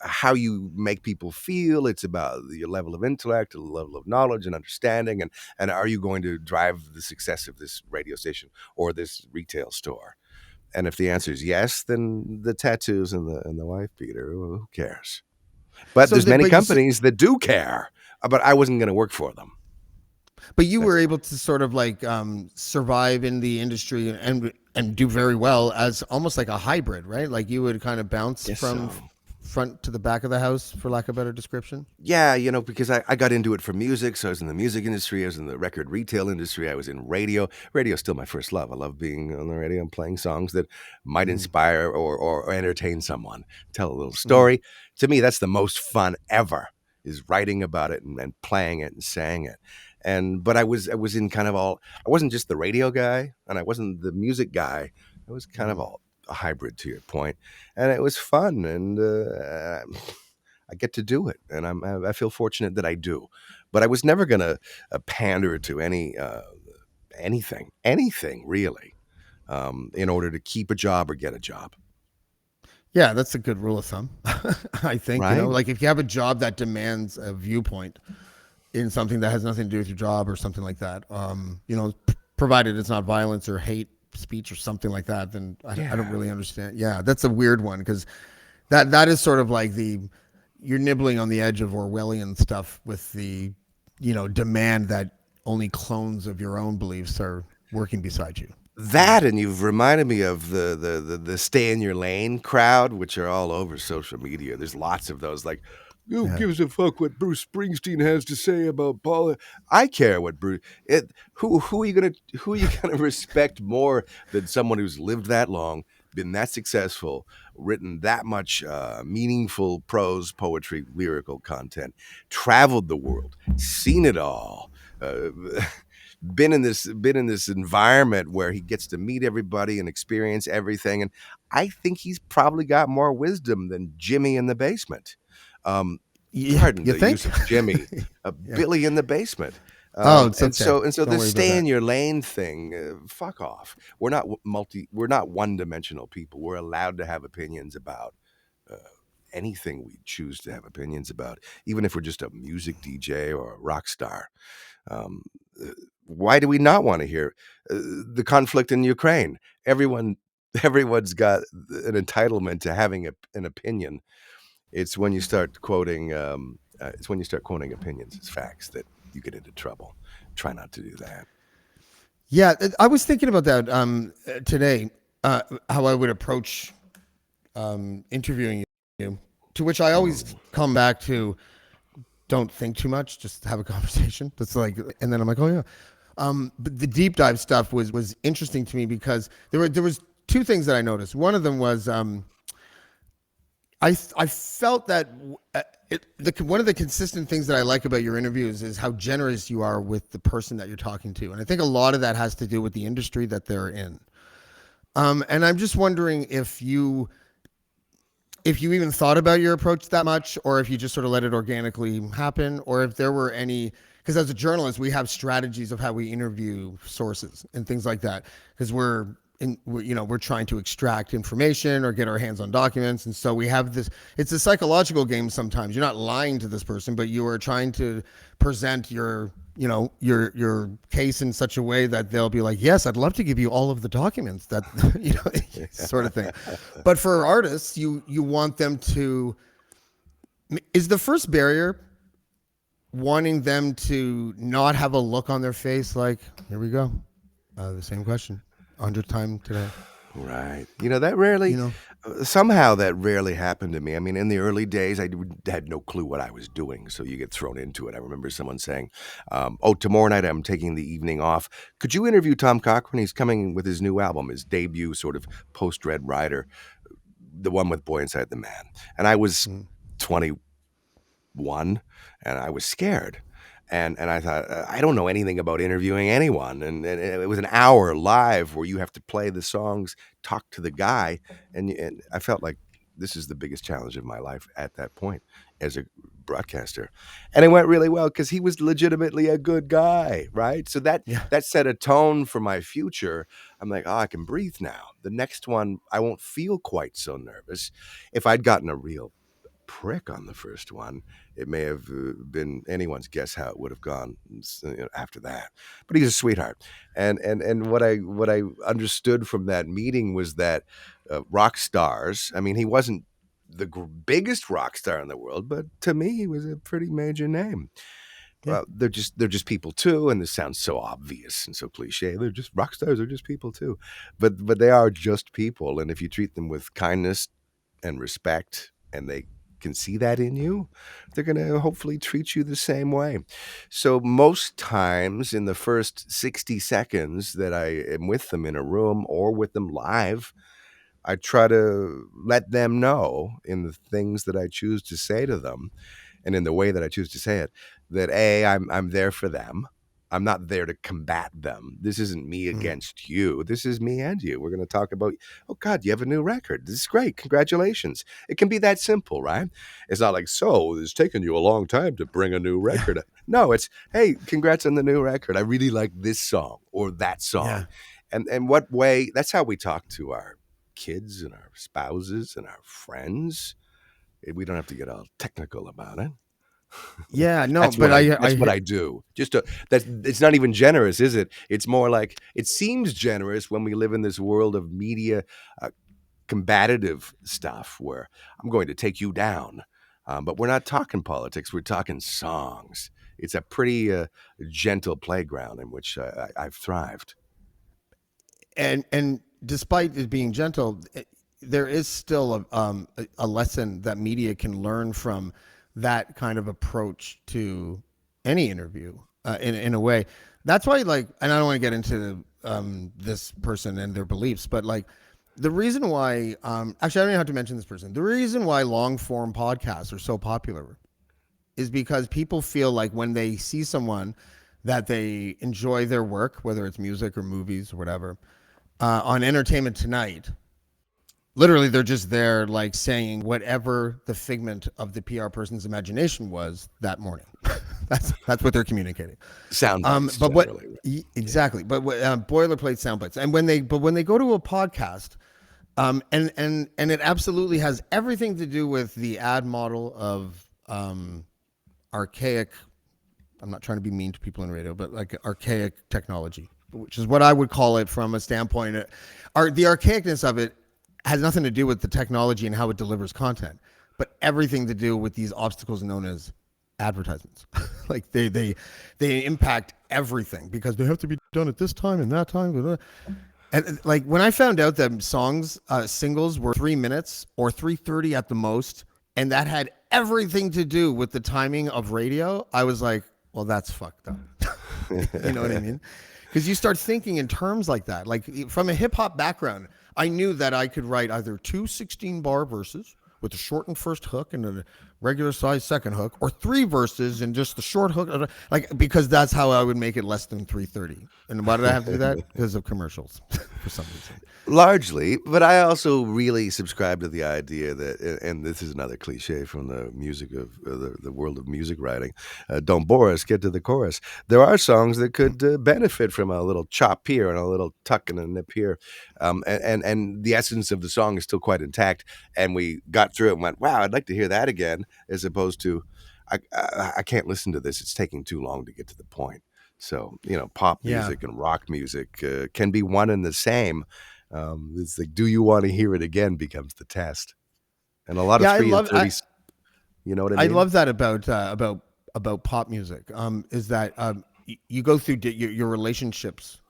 S2: how you make people feel. It's about your level of intellect, the level of knowledge and understanding, and are you going to drive the success of this radio station or this retail store? And if the answer is yes, then the tattoos and the wife beater, well, who cares? But
S1: So,
S2: there's many
S1: but you so,
S2: companies that do care. But I wasn't going to work for them.
S1: but you were
S2: That's
S1: able to sort of like survive in the industry and do very well as almost like a hybrid, right? Like you would kind of bounce
S2: Guess
S1: from
S2: so.
S1: front to the back of the house, for lack of a better description.
S2: Yeah, because I got into it for music. So I was in the music industry. I was in the record retail industry. I was in radio. Radio's still my first love. I love being on the radio and playing songs that might
S1: Mm,
S2: inspire or entertain someone, tell a little
S1: mm.
S2: story. To me, that's the most fun ever, is writing about it and playing it and saying it. But I was in kind of all. I wasn't just the radio guy, and I wasn't the music guy. I was kind of
S1: Mm.
S2: all a hybrid, to your point, and it was fun. And I get to do it, and I feel fortunate that I do. But I was never gonna pander to anything really, in order to keep a job or get a job,
S1: Yeah, that's a good rule of thumb. I think,
S2: right?
S1: like if you have a job that demands a viewpoint in something that has nothing to do with your job or something like that, provided it's not violence or hate speech or something like that, then I don't
S2: Yeah,
S1: really understand. Yeah, that's a weird one because that is sort of like you're nibbling on the edge of Orwellian stuff with the, demand that only clones of your own beliefs are working beside you. Yeah.
S2: that, and you've reminded me of the stay in your lane crowd, which are all over social media. There's lots of those, like, who
S1: Yeah.
S2: gives a fuck what Bruce Springsteen has to say about Paula? I care what Bruce. Who are you gonna respect more than someone who's lived that long, been that successful, written that much meaningful prose, poetry, lyrical content, traveled the world, seen it all. Uh, been in this environment where he gets to meet everybody and experience everything, and I think he's probably got more wisdom than Jimmy in the basement. um
S1: Yeah,
S2: Pardon
S1: you
S2: the
S1: think?
S2: use of Jimmy,
S1: Yeah.
S2: Billy in the basement.
S1: Oh, it's
S2: And
S1: okay.
S2: so
S1: Don't
S2: the
S1: worry about
S2: stay
S1: that.
S2: in your lane thing, fuck off. We're not one-dimensional people. We're allowed to have opinions about uh, anything we choose to have opinions about, even if we're just a music DJ or a rock star. um, uh, why do we not want to hear the conflict in Ukraine? Everyone, everyone's got an entitlement to having an opinion. It's when you start quoting. It's when you start quoting opinions as facts that you get into trouble. Try not to do that.
S1: Yeah, I was thinking about that today, how I would approach interviewing you, to which I always
S2: Mm.
S1: come back to don't think too much, just have a conversation. That's like, and then I'm like, oh yeah. But the deep dive stuff was interesting to me because there was two things that I noticed. One of them was I felt that one of the consistent things that I like about your interviews is how generous you are with the person that you're talking to, and I think a lot of that has to do with the industry that they're in. And I'm just wondering if you even thought about your approach that much, or if you just sort of let it organically happen, or if there were any, because as a journalist, we have strategies of how we interview sources and things like that, because we're trying to extract information or get our hands on documents, and so we have this. It's a psychological game. Sometimes you're not lying to this person, but you are trying to present your case in such a way that they'll be like, yes, I'd love to give you all of the documents that sort of thing. But for artists, you want them to. Is the first barrier wanting them to not have a look on their face like, here we go, the same question, 100th time today.
S2: Right. That rarely, somehow that rarely happened to me. I mean, in the early days, I had no clue what I was doing. So you get thrown into it. I remember someone saying, tomorrow night I'm taking the evening off. Could you interview Tom Cochrane? He's coming with his new album, his debut sort of post-Red Rider, the one with Boy Inside the Man. And I was 21 and I was scared. And I thought, I don't know anything about interviewing anyone. And it was an hour live where you have to play the songs, talk to the guy. And I felt like this is the biggest challenge of my life at that point as a broadcaster. And it went really well because he was legitimately a good guy, right? So that set a tone for my future. I'm like, I can breathe now. The next one, I won't feel quite so nervous. If I'd gotten a real prick on the first one, it may have been anyone's guess how it would have gone after that. But he's a sweetheart, and what I understood from that meeting was that rock stars. I mean, he wasn't the biggest rock star in the world, but to me, he was a pretty major name.
S1: Yeah.
S2: They're just people too, and this sounds so obvious and so cliche. They're just rock stars. They're just people too, but they are just people, and if you treat them with kindness and respect, and they can see that in you, they're going to hopefully treat you the same way. So most times in the first 60 seconds that I am with them in a room or with them live, I try to let them know in the things that I choose to say to them and in the way that I choose to say it, that I'm there for them. I'm not there to combat them. This isn't me against you. This is me and you. We're going to talk about, oh God, you have a new record. This is great. Congratulations. It can be that simple, right? It's not like, so it's taken you a long time to bring a new record. No, it's, hey, congrats on the new record. I really like this song or that song. Yeah. And what way, that's how we talk to our kids and our spouses and our friends. We don't have to get all technical about it.
S1: Yeah, no,
S2: that's
S1: but
S2: what I do. It's not even generous, is it? It's more like it seems generous when we live in this world of media combative stuff where I'm going to take you down. But we're not talking politics. We're talking songs. It's a pretty gentle playground in which I've thrived.
S1: And despite it being gentle, there is still a lesson that media can learn from that kind of approach to any interview in a way. That's why, like, and I don't want to get into this person and their beliefs, but like the reason why, actually, I don't even have to mention this person. The reason why long form podcasts are so popular is because people feel like when they see someone that they enjoy their work, whether it's music or movies or whatever, on Entertainment Tonight, literally, they're just there, like saying whatever the figment of the PR person's imagination was that morning. that's what they're communicating.
S2: Sound bites,
S1: but what exactly? But boilerplate sound bites. And when they go to a podcast, and it absolutely has everything to do with the ad model of archaic. I'm not trying to be mean to people in radio, but like archaic technology, which is what I would call it from a standpoint. The archaicness of it has nothing to do with the technology and how it delivers content, but everything to do with these obstacles known as advertisements. Like they impact everything because they have to be done at this time and that time. And like when I found out that singles were 3 minutes or 3:30 at the most, and that had everything to do with the timing of radio, I was like, well, that's fucked up. You know what I mean? Because you start thinking in terms like that. Like from a hip hop background, I knew that I could write either 2 16-bar verses with a shortened first hook and a regular size second hook, or 3 verses and just the short hook, like because that's how I would make it less than 3:30. And why did I have to do that? Because of commercials, for some reason.
S2: Largely, but I also really subscribe to the idea that, and this is another cliche from the music of the world of music writing. Don't bore us, get to the chorus. There are songs that could benefit from a little chop here and a little tuck and a nip here, and the essence of the song is still quite intact. And we got through it and went, "Wow, I'd like to hear that again," as opposed to, I can't listen to this. It's taking too long to get to the point." So, pop
S1: Yeah.
S2: music and rock music can be one and the same. It's like, do you want to hear it again becomes the test. And a lot of
S1: Yeah,
S2: 3 and 30, you know what I
S1: I
S2: mean?
S1: love that about pop music. Is that you go through your relationships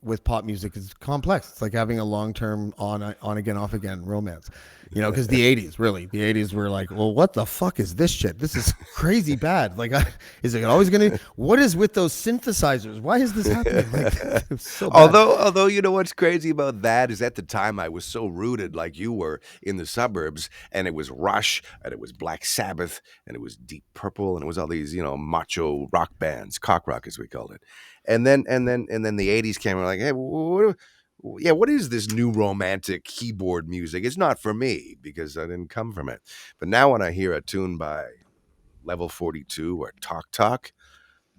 S1: with pop music is complex. It's like having a long-term on again, off again romance, because the 80s, really, the 80s were like, well, what the fuck is this shit? This is crazy bad. Like, is it always going to, what is with those synthesizers? Why is this happening? Like, it was so bad.
S2: Although, what's crazy about that is at the time I was so rooted like you were in the suburbs, and it was Rush and it was Black Sabbath and it was Deep Purple and it was all these, macho rock bands, cock rock as we called it. And then the 80s came and we're like, hey, what is this new romantic keyboard music? It's not for me because I didn't come from it. But now when I hear a tune by Level 42 or Talk Talk,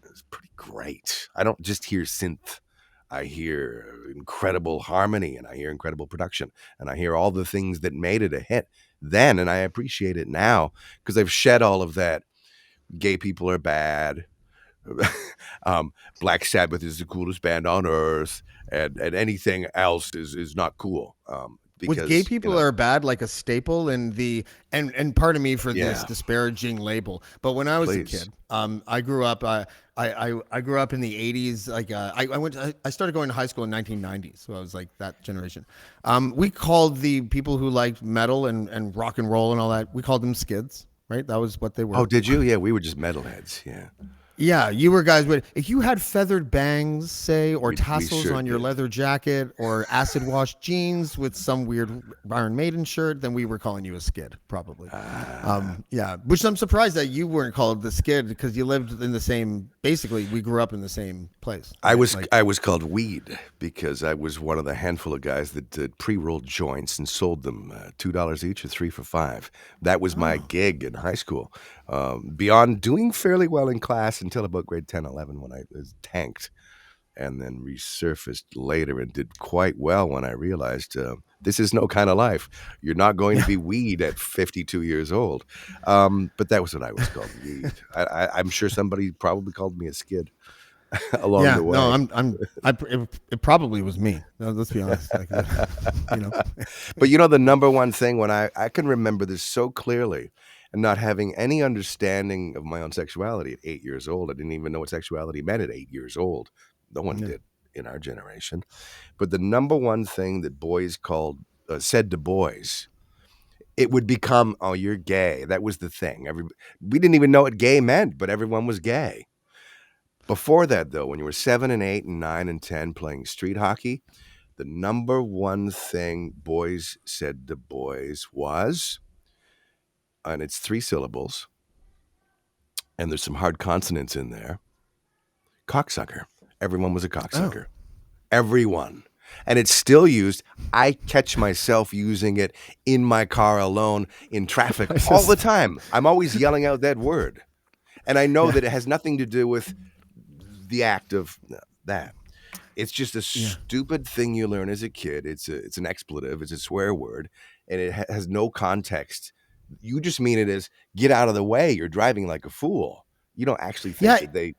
S2: it's pretty great. I don't just hear synth. I hear incredible harmony and I hear incredible production and I hear all the things that made it a hit then, and I appreciate it now because I've shed all of that. Gay people are bad. Black Sabbath is the coolest band on earth, and anything else is not cool. Because
S1: With gay people are bad, like a staple in the and pardon me for this
S2: Yeah.
S1: disparaging label, but when I was
S2: Please.
S1: a kid, I grew up. I grew up in the 80s. Like I started going to high school in 1990, so I was like that generation. We called the people who liked metal and rock and roll and all that. We called them skids, right? That was what they were.
S2: Oh, did you? Yeah, we were just metalheads. Yeah.
S1: Yeah, you were guys. If you had feathered bangs, say, or
S2: We
S1: tassels
S2: sure
S1: on your
S2: did.
S1: leather jacket, or acid wash jeans with some weird Iron Maiden shirt, then we were calling you a skid, probably. Yeah, which I'm surprised that you weren't called the skid because you lived in the same. Basically, we grew up in the same place.
S2: I
S1: right?
S2: was
S1: Like,
S2: I was called Weed because I was one of the handful of guys that did pre-rolled joints and sold them $2 each or 3 for $5. That was my gig in high school. Beyond doing fairly well in class until about grade 10, 11 when I was tanked, and then resurfaced later and did quite well when I realized this is no kind of life. You're not going to be Weed at 52 years old. But that was what I was called, Weed. I'm sure somebody probably called me a skid along
S1: yeah,
S2: the way.
S1: no, it probably was me. No, let's be honest. Like,
S2: But the number one thing when I can remember this so clearly and not having any understanding of my own sexuality at 8 years old. I didn't even know what sexuality meant at 8 years old. No one did in our generation. But the number one thing that boys said to boys, it would become, oh, you're gay. That was the thing. We didn't even know what gay meant, but everyone was gay. Before that, though, when you were 7 and 8 and 9 and 10 playing street hockey, the number one thing boys said to boys was, and it's 3 syllables, and there's some hard consonants in there, cocksucker. Everyone was a cocksucker. Everyone. And it's still used. I catch myself using it in my car alone in traffic all the time. I'm always yelling out that word. And I know that it has nothing to do with the act of that. It's just a stupid thing you learn as a kid. It's an expletive. It's a swear word. And it has no context. You just mean it as, get out of the way. You're driving like a fool. You don't actually think that they...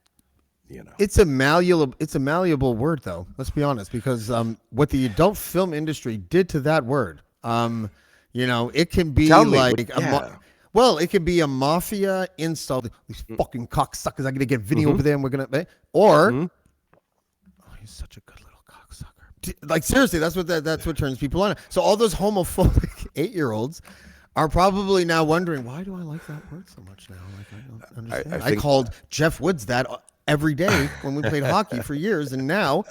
S1: It's a malleable word, though. Let's be honest, because what the adult film industry did to that word, it can be it could be a mafia insult. These fucking cocksuckers! I'm gonna get video over there, and we're gonna, or oh, he's such a good little cocksucker. Like seriously, that's what turns people on. So all those homophobic 8-year-olds are probably now wondering, why do I like that word so much now? Like I don't understand. I called Jeff Woods that every day when we played hockey for years, and now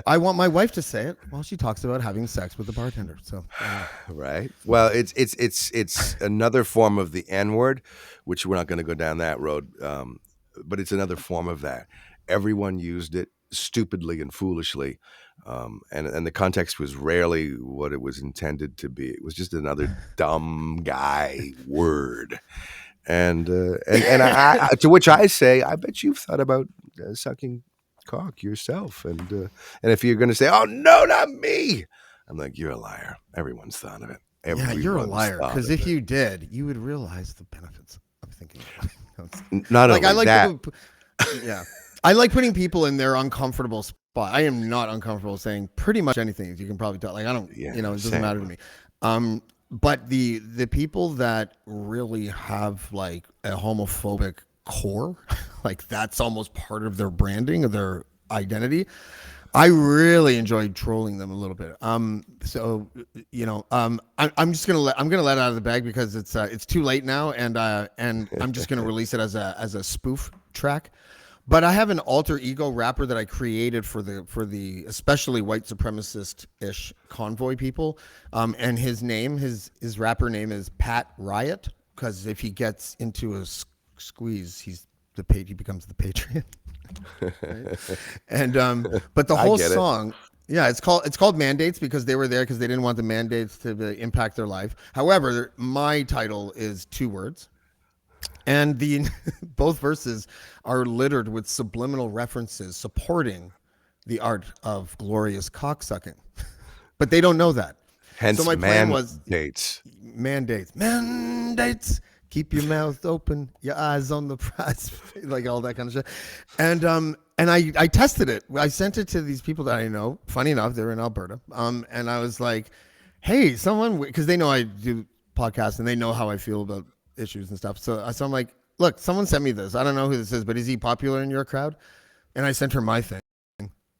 S1: I want my wife to say it while she talks about having sex with the bartender. So
S2: Right. Well, it's another form of the N word, which we're not going to go down that road. But it's another form of that. Everyone used it stupidly and foolishly, and the context was rarely what it was intended to be. It was just another dumb guy word. And I to which I say, I bet you've thought about sucking cock yourself, and if you're going to say, "Oh no, not me," I'm like, "You're a liar. Everyone's thought of it.
S1: yeah, you're a
S2: Everyone's
S1: liar.
S2: thought
S1: Because
S2: of
S1: if
S2: it."
S1: you did, you would realize the benefits of thinking about it.
S2: Not
S1: Like I
S2: only
S1: like
S2: that,
S1: yeah, I like putting people in their uncomfortable spot. I am not uncomfortable saying pretty much anything, as you can probably tell. Like I don't,
S2: yeah,
S1: it doesn't matter to
S2: same.
S1: me. But the people that really have like a homophobic core, like that's almost part of their branding of their identity. I really enjoyed trolling them a little bit. I'm gonna let it out of the bag because it's too late now, and I'm just gonna release it as a spoof track. But I have an alter ego rapper that I created for the especially white supremacist ish convoy people, and his rapper name is Pat Riot, because if he gets into a squeeze, he becomes the patriot. Right? And but the
S2: I
S1: whole
S2: get it.
S1: song, yeah, it's called Mandates because they were there because they didn't want the mandates to impact their life. However, my title is two words, and the both verses are littered with subliminal references supporting the art of glorious cocksucking. But they don't know that. So
S2: Hence,
S1: my plan
S2: man
S1: was
S2: dates.
S1: mandates. Keep your mouth open, your eyes on the prize, like all that kind of shit. And I tested it. I sent it to these people that I know. Funny enough, they're in Alberta. And I was like, hey, someone, because they know I do podcasts and they know how I feel about issues and stuff. So I'm like, look, someone sent me this. I don't know who this is, but is he popular in your crowd? And I sent her my thing,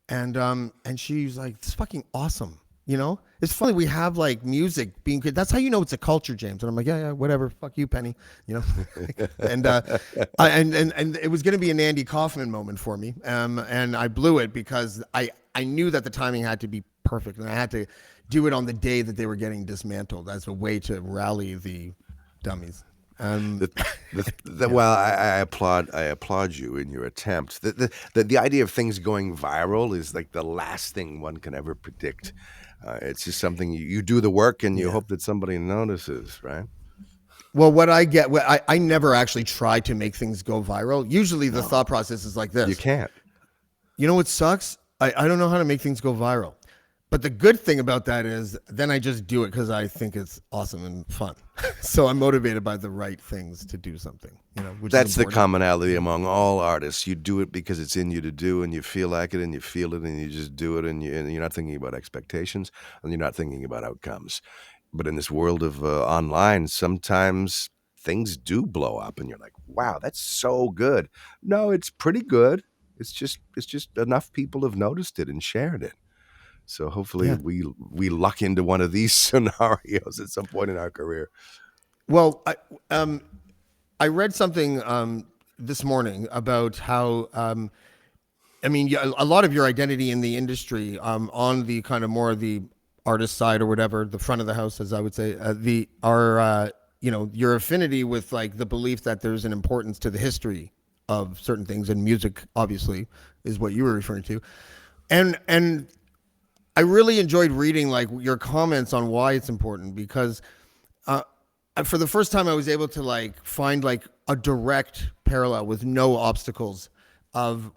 S1: and she's like, "It's fucking awesome." It's funny we have like music being good. That's how you know it's a culture, James. And I'm like, yeah, whatever. Fuck you, Penny. And and it was going to be an Andy Kaufman moment for me, and I blew it because I knew that the timing had to be perfect, and I had to do it on the day that they were getting dismantled as a way to rally the dummies. Um,
S2: The,
S1: yeah,
S2: well, I applaud you in your attempt. The idea of things going viral is like the last thing one can ever predict. It's just something you do the work and you
S1: yeah.
S2: hope that somebody notices, right?
S1: Well, what I get, I never actually try to make things go viral. Usually the
S2: No,
S1: thought process is like
S2: you
S1: this.
S2: can't.
S1: You know what sucks? I don't know how to make things go viral. But the good thing about that is then I just do it because I think it's awesome and fun. So I'm motivated by the right things to do something, which is
S2: That's the
S1: important.
S2: commonality among all artists. You do it because it's in you to do, and you feel like it, and you feel it, and you just do it, and you're not thinking about expectations, and you're not thinking about outcomes. But in this world of online, sometimes things do blow up, and you're like, "Wow, that's so good." No, it's pretty good. It's just enough people have noticed it and shared it. So hopefully
S1: Yeah.
S2: we luck into one of these scenarios at some point in our career.
S1: Well, um, I read something this morning about how I mean, yeah, a lot of your identity in the industry, on the kind of more of the artist side or whatever, the front of the house, as I would say, your affinity with like the belief that there's an importance to the history of certain things, and music, obviously, is what you were referring to, and I really enjoyed reading like your comments on why it's important because for the first time I was able to like find like a direct parallel with no obstacles of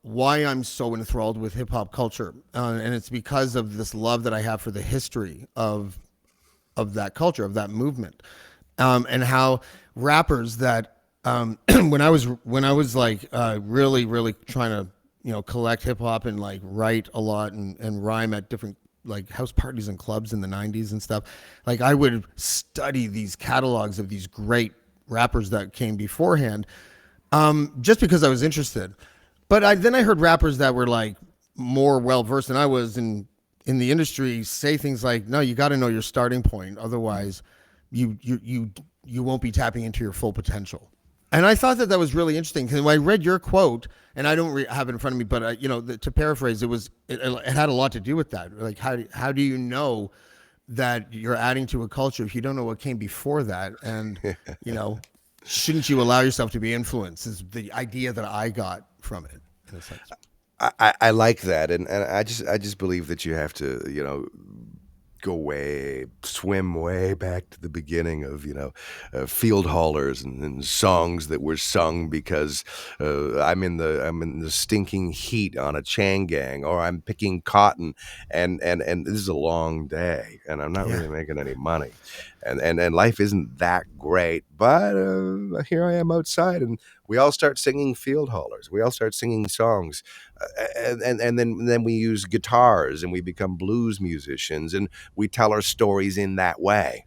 S1: why I'm so enthralled with hip hop culture, and it's because of this love that I have for the history of that culture, of that movement, and how rappers that when I was like really really trying to collect hip hop and like write a lot and rhyme at different like house parties and clubs in the 90s and stuff, like I would study these catalogs of these great rappers that came beforehand, just because I was interested. But then I heard rappers that were like more well versed than I was in the industry say things like, "No, you got to know your starting point, otherwise, you won't be tapping into your full potential." And I thought that that was really interesting because when I read your quote, and I don't have it in front of me, but to paraphrase, it had a lot to do with that. Like, how do you know that you're adding to a culture if you don't know what came before that? And you know, shouldn't you allow yourself to be influenced? Is the idea that I got from it in a sense.
S2: I like that, and I just believe that you have to swim way back to the beginning of field haulers and songs that were sung because I'm in the stinking heat on a chain gang, or I'm picking cotton, and this is a long day, and I'm not
S1: Yeah,
S2: really making any money, and life isn't that great, but here I am outside, and we all start singing field haulers. We all start singing songs, and then we use guitars and we become blues musicians, and we tell our stories in that way.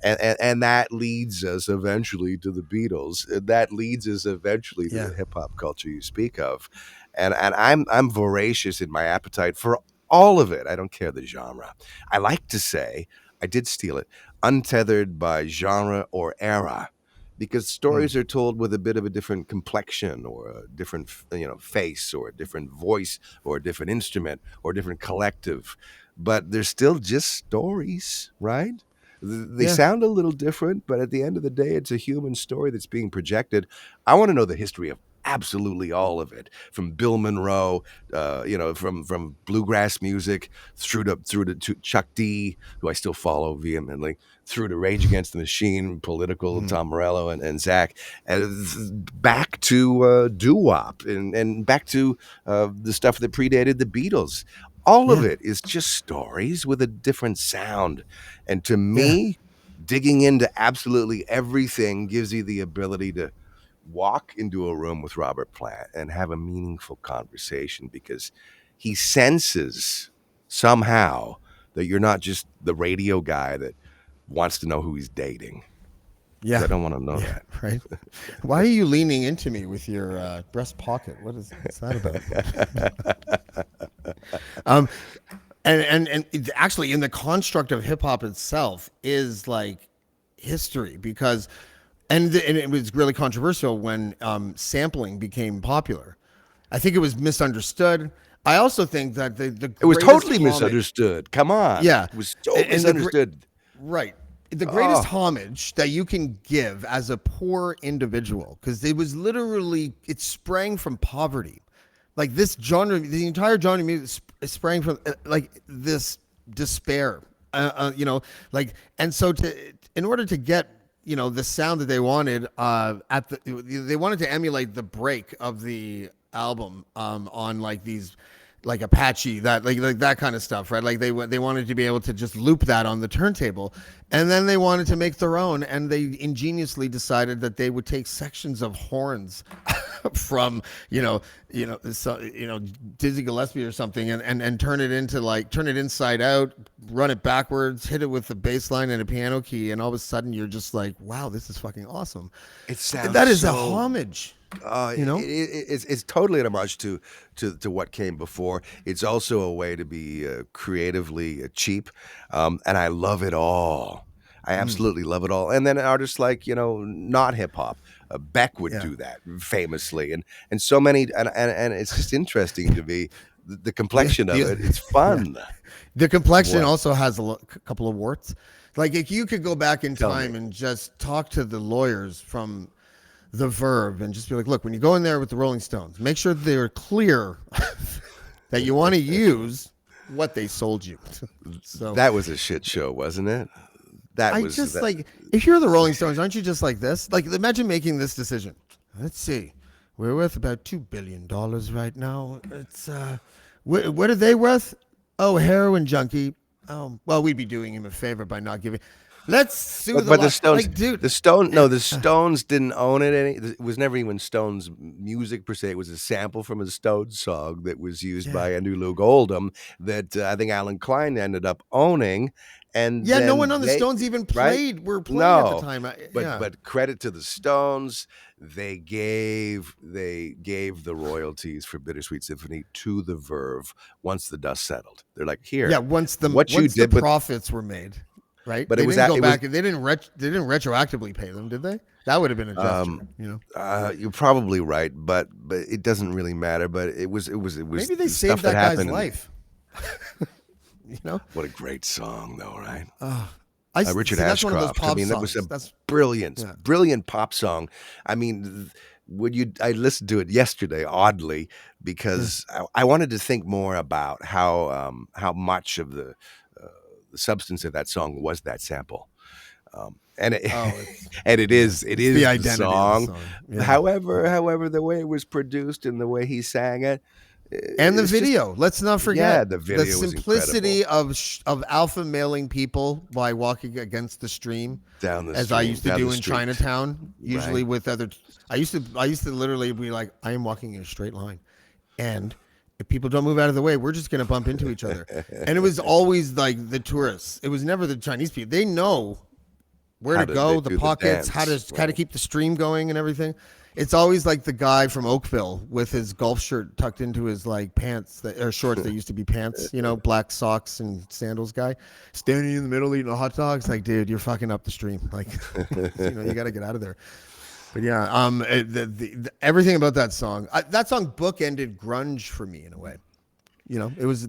S2: And that leads us eventually to the Beatles. That leads us eventually to
S1: yeah,
S2: the hip hop culture you speak of. And I'm voracious in my appetite for all of it. I don't care the genre. I like to say, I did steal it, untethered by genre or era. Because
S1: mm,
S2: stories are told with a bit of a different complexion, or a different face, or a different voice, or a different instrument, or a different collective, but they're still just stories, right? They
S1: yeah,
S2: sound a little different, but at the end of the day, it's a human story that's being projected. I want to know the history of absolutely all of it, from Bill Monroe, from bluegrass music through to Chuck D, who I still follow vehemently, through to Rage Against the Machine, political
S1: mm,
S2: Tom Morello and Zach, back to doo wop, and back to the stuff that predated the Beatles. All of
S1: yeah,
S2: it is just stories with a different sound. And to
S1: yeah,
S2: me, digging into absolutely everything gives you the ability to walk into a room with Robert Plant and have a meaningful conversation, because he senses somehow that you're not just the radio guy that wants to know who he's dating. Because
S1: yeah,
S2: I don't want to know
S1: yeah.
S2: that.
S1: Right. Why are you leaning into me with your breast pocket? What's that about? Um, and actually, in the construct of hip hop itself is like history because, and it was really controversial when sampling became popular. I think it was misunderstood. I also think that the
S2: It was
S1: greatest
S2: totally
S1: homage,
S2: misunderstood. Come on.
S1: yeah,
S2: It was so
S1: and the great.
S2: misunderstood.
S1: Right. The greatest
S2: Oh,
S1: homage that you can give as a poor individual, because it was literally, it sprang from poverty. Like this genre, the entire genre of music sprang from like this despair. And so in order to get, the sound that they wanted, they wanted to emulate the break of the album on like these like Apache, that like that kind of stuff, right? Like they wanted to be able to just loop that on the turntable, and then they wanted to make their own, and they ingeniously decided that they would take sections of horns from Dizzy Gillespie or something, and turn it inside out, run it backwards, hit it with the bass line and a piano key, and all of a sudden you're just like, wow, this is fucking awesome.
S2: it sounds
S1: That is a
S2: so.
S1: homage, you know?
S2: It's totally an homage to what came before. It's also a way to be creatively cheap, and I love it all. I
S1: Mm,
S2: absolutely love it all. And then artists like not hip hop, Beck would
S1: yeah.
S2: do that famously, and so many, and it's just interesting to me the complexion of it. It's
S1: Yeah.
S2: fun.
S1: The complexion
S2: What?
S1: also has a couple of warts. Like if you could go back in
S2: Tell
S1: time
S2: me.
S1: and just talk to the lawyers from the Verve and just be like, look, when you go in there with the Rolling Stones, make sure they're clear that you want to use what they sold you. So
S2: That was a shit show, wasn't it? That
S1: I
S2: was
S1: just
S2: that.
S1: like, if you're the Rolling Stones, aren't you just like this? Like, imagine making this decision. Let's see, we're worth about $2 billion right now. It's what are they worth? Oh, heroin junkie. Oh, well, we'd be doing him a favor by not giving. Let's sue
S2: But
S1: the
S2: but the
S1: law.
S2: Stones,
S1: Like, dude,
S2: the Stone,
S1: eh,
S2: no, the Stones didn't own it. It was never even Stones music per se. It was a sample from a Stones song that was used
S1: yeah,
S2: by Lou Oldham that I think Alan Klein ended up owning, and
S1: yeah. No one
S2: then
S1: on the
S2: they
S1: Stones even
S2: right.
S1: were playing at the
S2: No,
S1: time.
S2: but
S1: Yeah,
S2: but credit to the Stones, they gave the royalties for Bittersweet Symphony to the Verve once the dust settled. They're like,
S1: yeah.
S2: here,
S1: Once
S2: what you
S1: the
S2: did with
S1: profits were made. right?
S2: But it
S1: They
S2: was
S1: didn't
S2: that
S1: go
S2: it was
S1: back. They didn't retroactively pay them, did they? That would have been a gesture,
S2: um
S1: you know.
S2: you're probably right, but it doesn't really matter. But it was
S1: Maybe they
S2: the
S1: saved
S2: stuff that
S1: that guy's
S2: happened, and
S1: life. You know.
S2: what a great song, though, right?
S1: Uh,
S2: Richard
S1: see. That's one of those
S2: Ashcroft. I
S1: pop
S2: mean, that was a
S1: songs. That's
S2: brilliant,
S1: yeah.
S2: brilliant pop song. I mean, I listened to it yesterday, oddly,
S1: Yeah.
S2: because I wanted to think more about how much of uh, the substance of that song was that sample. And it
S1: Oh, it's
S2: and it
S1: yeah.
S2: is it
S1: It's the
S2: is the
S1: identity of the
S2: song.
S1: song. Yeah.
S2: However, the way it was produced and the way he sang it,
S1: And the
S2: it's just
S1: video. Let's not
S2: yeah,
S1: forget
S2: the
S1: the
S2: video was incredible.
S1: simplicity of alpha mailing people by walking against the stream,
S2: Down the
S1: as I
S2: stream,
S1: used to
S2: down the
S1: do in
S2: street,
S1: Chinatown,
S2: right?
S1: usually with other. I used to literally be like, I am walking in a straight line, and if people don't move out of the way, we're just going to bump into each other. And it was always like the tourists. It was never the Chinese people. They know where
S2: How
S1: to
S2: to they
S1: go, the
S2: do the
S1: pockets,
S2: dance,
S1: how to
S2: right?
S1: keep the stream going and everything. It's always like the guy from Oakville with his golf shirt tucked into his like pants that or shorts that used to be pants, you know, black socks and sandals guy, standing in the middle eating a hot dog. It's like, dude, you're fucking up the stream. Like, you know, you got to get out of there. But yeah, everything about that song bookended grunge for me in a way. You know, it was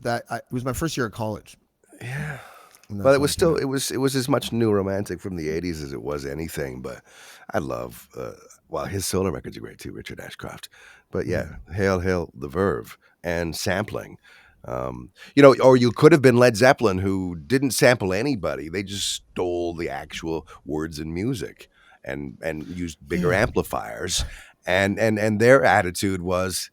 S1: my first year of college
S2: Yeah.
S1: when that
S2: Well, it
S1: song
S2: was
S1: came
S2: still
S1: out.
S2: it was as much new romantic from the '80s as it was anything. But I love well, his solo records are great too, Richard Ashcroft. But
S1: Yeah,
S2: yeah, Hail Hail the Verve and sampling. Or you could have been Led Zeppelin, who didn't sample anybody. They just stole the actual words and music and used bigger
S1: yeah.
S2: amplifiers. And their attitude was,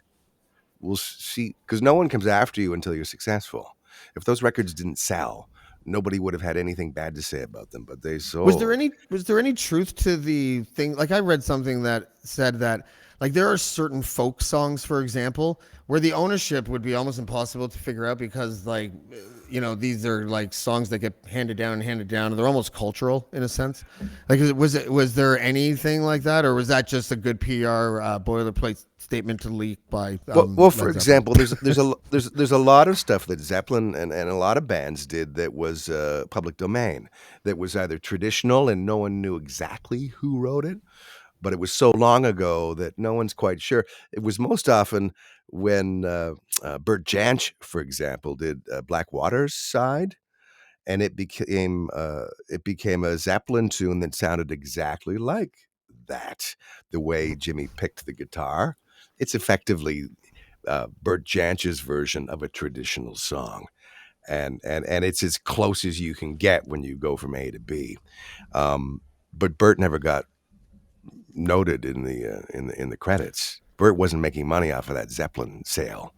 S2: we'll see, because no one comes after you until you're successful. If those records didn't sell, nobody would have had anything bad to say about them, but they sold.
S1: Was there any truth to the thing? Like I read something that said that like there are certain folk songs, for example, where the ownership would be almost impossible to figure out because like you know these are like songs that get handed down and handed down. They're almost cultural in a sense. Like was there anything like that, or was that just a good PR boilerplate statement to leak by
S2: Well, for
S1: Led Zeppelin?
S2: example, there's a lot of stuff that Zeppelin and a lot of bands did that was public domain, that was either traditional and no one knew exactly who wrote it, but it was so long ago that no one's quite sure. It was most often when Bert Jansch, for example, did Blackwater's side, and it became a Zeppelin tune that sounded exactly like that. The way Jimmy picked the guitar, it's effectively Bert Jansch's version of a traditional song, and it's as close as you can get when you go from A to B. But Bert never got noted in the credits. Bert wasn't making money off of that Zeppelin sale,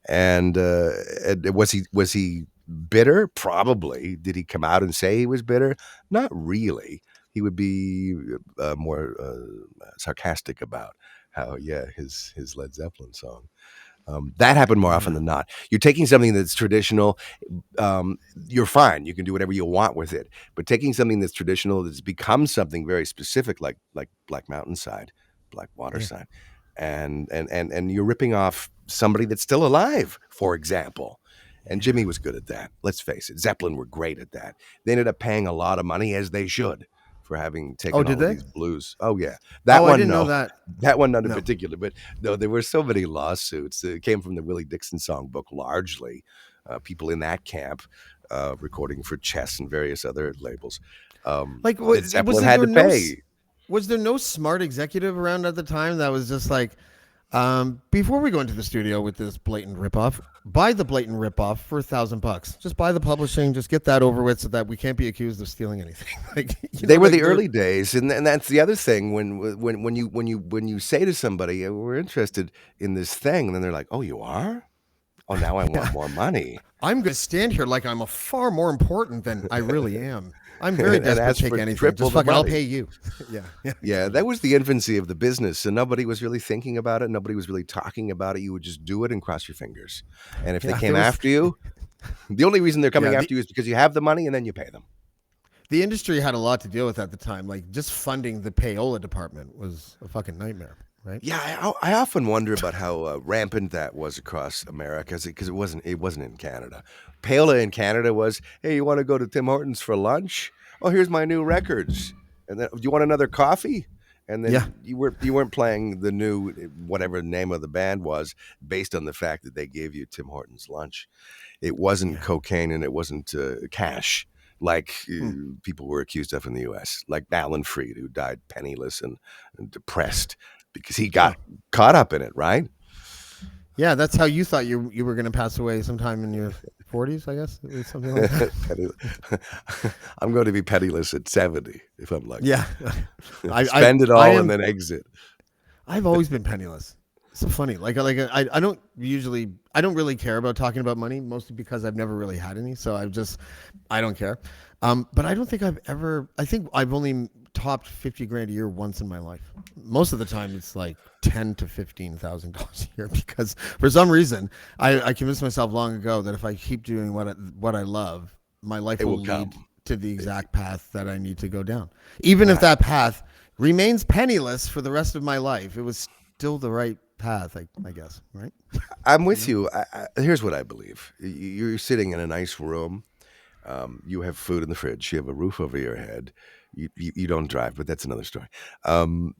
S2: and was he bitter? Probably. Did he come out and say he was bitter? Not really. He would be more sarcastic about how, yeah, his Led Zeppelin song. That happened more often
S1: Yeah.
S2: than not. You're taking something that's traditional. You're fine. You can do whatever you want with it. But taking something that's traditional that's become something very specific, like Black Mountain Side, Black Water
S1: Yeah.
S2: Side, and you're ripping off somebody that's still alive, for example. And Jimmy was good at that. Let's face it. Zeppelin were great at that. They ended up paying a lot of money, as they should, for having
S1: Oh,
S2: taken
S1: did
S2: all of
S1: they?
S2: these blues. Oh yeah,
S1: Oh,
S2: that
S1: I
S2: one
S1: didn't know
S2: no.
S1: that.
S2: That one not in
S1: No.
S2: particular, but no, there were so many lawsuits. It came from the Willie Dixon songbook largely. People in that camp recording for Chess and various other labels.
S1: Like,
S2: That Zeppelin had to pay.
S1: was there no smart executive around at the time that was just like, before we go into the studio with this blatant ripoff, buy the blatant ripoff for $1,000. Just buy the publishing, just get that over with, so that we can't be accused of stealing anything. Like,
S2: They were
S1: like
S2: the early days, and that's the other thing. When you say to somebody, "We're interested in this thing," and then they're like, "Oh, you are? Oh, now I want
S1: yeah,
S2: more money,"
S1: I'm going to stand here like I'm a far more important than I really am. I'm very
S2: and
S1: desperate
S2: ask
S1: to take
S2: for
S1: anything.
S2: triple
S1: Just
S2: the
S1: fucking, I'll
S2: money.
S1: pay you. Yeah, yeah,
S2: Yeah, that was the infancy of the business, and nobody was really thinking about it. Nobody was really talking about it. You would just do it and cross your fingers. And if they
S1: yeah.
S2: came after you, the only reason they're coming
S1: Yeah.
S2: after you is because you have the money, and then you pay them.
S1: The industry had a lot to deal with at the time. Like, just funding the payola department was a fucking nightmare, right?
S2: Yeah, I often wonder about how rampant that was across America, because it wasn't in Canada. Payola in Canada was, hey, you want to go to Tim Hortons for lunch? "Oh, here's my new records," and then, "Do you want another coffee?" And
S1: Yeah.
S2: then you weren't playing the new whatever the name of the band was based on the fact that they gave you Tim Hortons lunch. It wasn't
S1: Yeah.
S2: cocaine and it wasn't cash like
S1: Hmm.
S2: people were accused of in the U.S. Like Alan Freed, who died penniless and depressed because he
S1: Huh.
S2: got caught up in it. Right?
S1: Yeah, that's how you thought you were going to pass away sometime in your 40s, I guess, or something like that.
S2: Penny- I'm going to be penniless at 70 if I'm lucky.
S1: Yeah. I I
S2: Spend it
S1: I
S2: all and
S1: am
S2: then exit.
S1: I've always been penniless. It's so funny. I don't really care about talking about money, mostly because I've never really had any. So I don't care. But I don't think I think I've only topped 50 grand a year once in my life. Most of the time it's like 10 to $15,000 a year because for some reason I convinced myself long ago that if I keep doing what I love, my life
S2: It
S1: will
S2: will
S1: lead
S2: come.
S1: to the exact path that I need to go down. Even if that path remains penniless for the rest of my life, it was still the right path, I guess, right?
S2: I'm with you. Here's what I believe. You're sitting in a nice room. You have food in the fridge. You have a roof over your head. You don't drive, but that's another story. Um,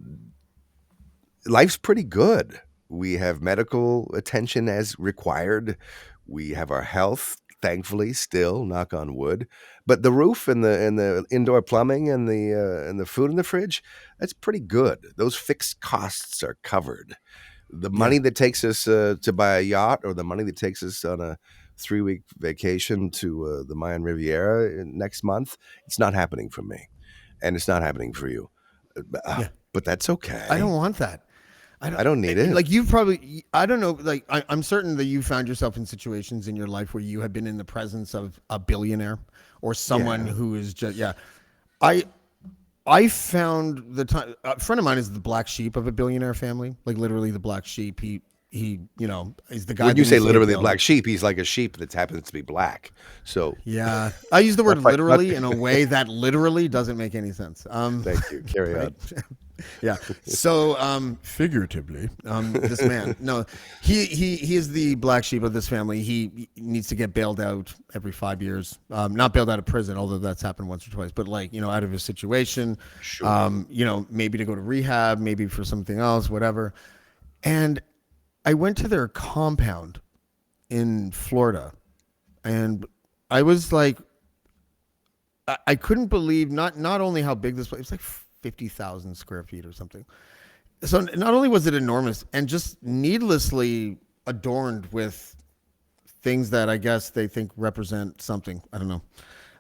S2: Life's pretty good. We have medical attention as required. We have our health, thankfully, still, knock on wood. But the roof and the indoor plumbing and the food in the fridge, that's pretty good. Those fixed costs are covered. The
S1: Yeah.
S2: money that takes us to buy a yacht, or the money that takes us on a 3 week vacation to the Mayan Riviera next month, it's not happening for me, and it's not happening for you.
S1: Yeah.
S2: But that's
S1: I don't
S2: okay.
S1: want that. I don't
S2: I don't need it.
S1: like you've probably I don't know like I'm certain that you found yourself in situations in your life where you have been in the presence of a billionaire or someone
S2: Yeah.
S1: who is just yeah. I I found the time. A friend of mine is the black sheep of a billionaire family, like literally the black sheep. He is the guy
S2: When you
S1: that
S2: say
S1: needs to get
S2: literally a
S1: bailed
S2: black
S1: out.
S2: sheep, he's like a sheep that happens to be black. So
S1: Yeah, I use the word
S2: not quite. Not.
S1: literally in a way that literally doesn't make any sense.
S2: Thank you. Carry
S1: Right?
S2: on.
S1: Yeah. So, figuratively, this man, no, he is the black sheep of this family. He needs to get bailed out every 5 years. Not bailed out of prison, although that's happened once or twice. But like out of his situation,
S2: Sure.
S1: maybe to go to rehab, maybe for something else, whatever. And I went to their compound in Florida, and I was like, I couldn't believe not only how big this place. It was like 50,000 square feet or something. So not only was it enormous and just needlessly adorned with things that I guess they think represent something. I don't know.